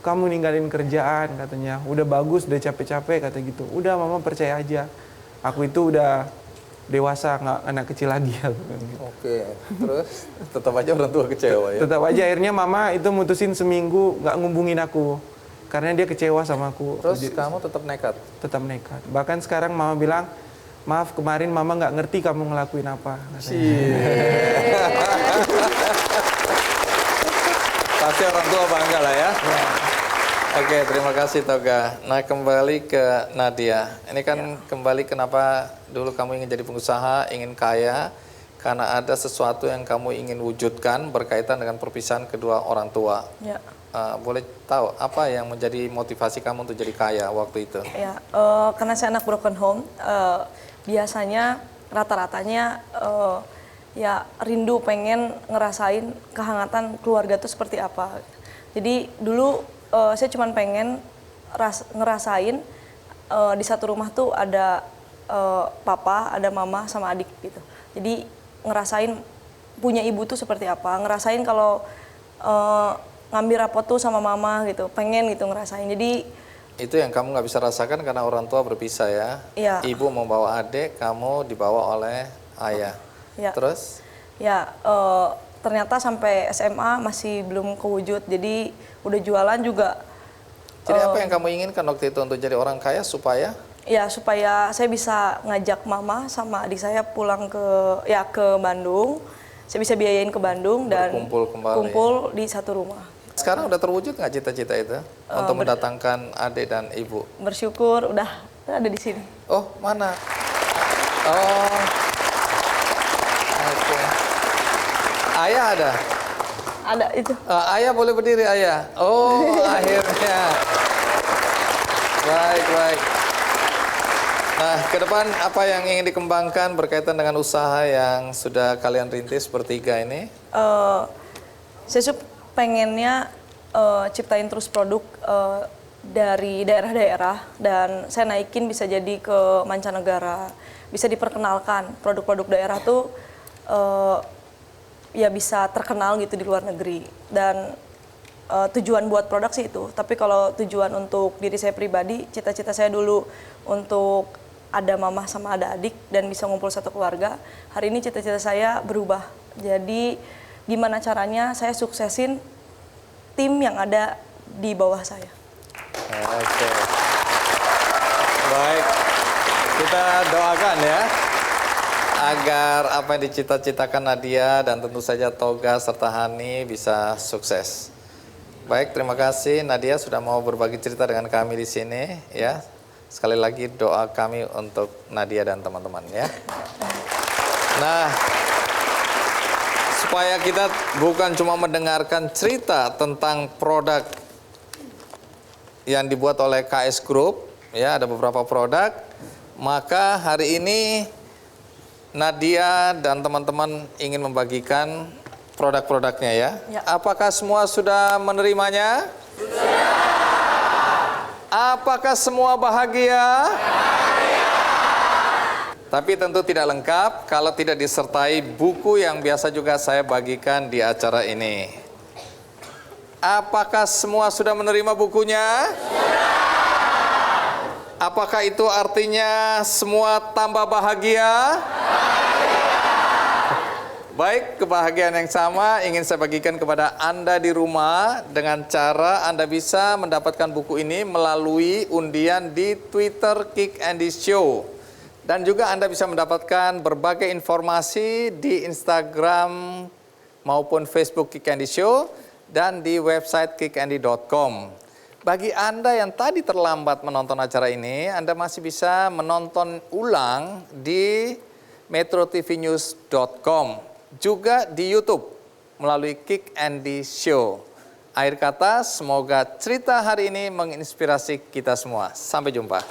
kamu ninggalin kerjaan katanya? Udah bagus, udah capek-capek kata gitu. Udah mama percaya aja. Aku itu udah dewasa, nggak anak kecil lagi. Oke, terus tetap aja orang tua kecewa ya. Tetap aja akhirnya mama itu mutusin seminggu nggak ngubungin aku. Karena dia kecewa sama aku. Terus kamu tetap nekat. Tetap nekat. Bahkan sekarang mama bilang, maaf kemarin mama nggak ngerti kamu ngelakuin apa. Pasti orang tua bangga lah ya. Oke, terima kasih Toga. Nah, kembali ke Nadia. Ini kan kembali kenapa dulu kamu ingin jadi pengusaha, ingin kaya, karena ada sesuatu yang kamu ingin wujudkan berkaitan dengan perpisahan kedua orang tua. Ya. Boleh tahu apa yang menjadi motivasi kamu untuk jadi kaya waktu itu? Ya, karena saya anak broken home, biasanya rata-ratanya ya rindu pengen ngerasain kehangatan keluarga itu seperti apa. Jadi dulu saya cuma pengen ngerasain di satu rumah tuh ada papa, ada mama sama adik gitu. Jadi ngerasain punya ibu tuh seperti apa, ngerasain kalau ngambil rapot tuh sama mama gitu, pengen gitu ngerasain. Jadi itu yang kamu nggak bisa rasakan karena orang tua berpisah ya. Iya. Ibu membawa adik, kamu dibawa oleh ayah. Ya. Terus? Ya, ternyata sampai SMA masih belum kewujud. Jadi udah jualan juga. Jadi apa yang kamu inginkan waktu itu untuk jadi orang kaya supaya? Ya, supaya saya bisa ngajak mama sama adik saya pulang ke Bandung. Saya bisa biayain ke Bandung dan Berkumpul kembali. kumpul di satu rumah. Sekarang udah terwujud nggak cita-cita itu untuk mendatangkan adik dan ibu? Bersyukur udah ada di sini. Oh, mana? Oh, oke. Ayah ada? Ada itu. Ayah boleh berdiri, ayah. Oh, akhirnya. Baik, baik. Nah, ke depan apa yang ingin dikembangkan berkaitan dengan usaha yang sudah kalian rintis bertiga ini? Saya pengennya ciptain terus produk dari daerah-daerah dan saya naikin bisa jadi ke mancanegara, bisa diperkenalkan produk-produk daerah tuh ya bisa terkenal gitu di luar negeri. Dan tujuan buat produk sih itu, tapi kalau tujuan untuk diri saya pribadi, cita-cita saya dulu untuk ada mama sama ada adik dan bisa ngumpul satu keluarga. Hari ini cita-cita saya berubah, jadi gimana caranya saya suksesin tim yang ada di bawah saya. Oke. Baik. Kita doakan ya agar apa yang dicita-citakan Nadia dan tentu saja Toga serta Hani bisa sukses. Baik, terima kasih Nadia sudah mau berbagi cerita dengan kami di sini ya. Sekali lagi doa kami untuk Nadia dan teman-teman ya. Nah, supaya kita bukan cuma mendengarkan cerita tentang produk yang dibuat oleh KS Group, ya ada beberapa produk. Maka hari ini Nadia dan teman-teman ingin membagikan produk-produknya ya. Apakah semua sudah menerimanya? Sudah. Apakah semua bahagia? Tapi tentu tidak lengkap kalau tidak disertai buku yang biasa juga saya bagikan di acara ini. Apakah semua sudah menerima bukunya? Apakah itu artinya semua tambah bahagia? Baik, kebahagiaan yang sama ingin saya bagikan kepada Anda di rumah dengan cara Anda bisa mendapatkan buku ini melalui undian di Twitter Kick Andy Show. Dan juga Anda bisa mendapatkan berbagai informasi di Instagram maupun Facebook Kick Andy Show dan di website kickandy.com. Bagi Anda yang tadi terlambat menonton acara ini, Anda masih bisa menonton ulang di metrotvnews.com. Juga di YouTube melalui Kick Andy Show. Akhir kata, semoga cerita hari ini menginspirasi kita semua. Sampai jumpa.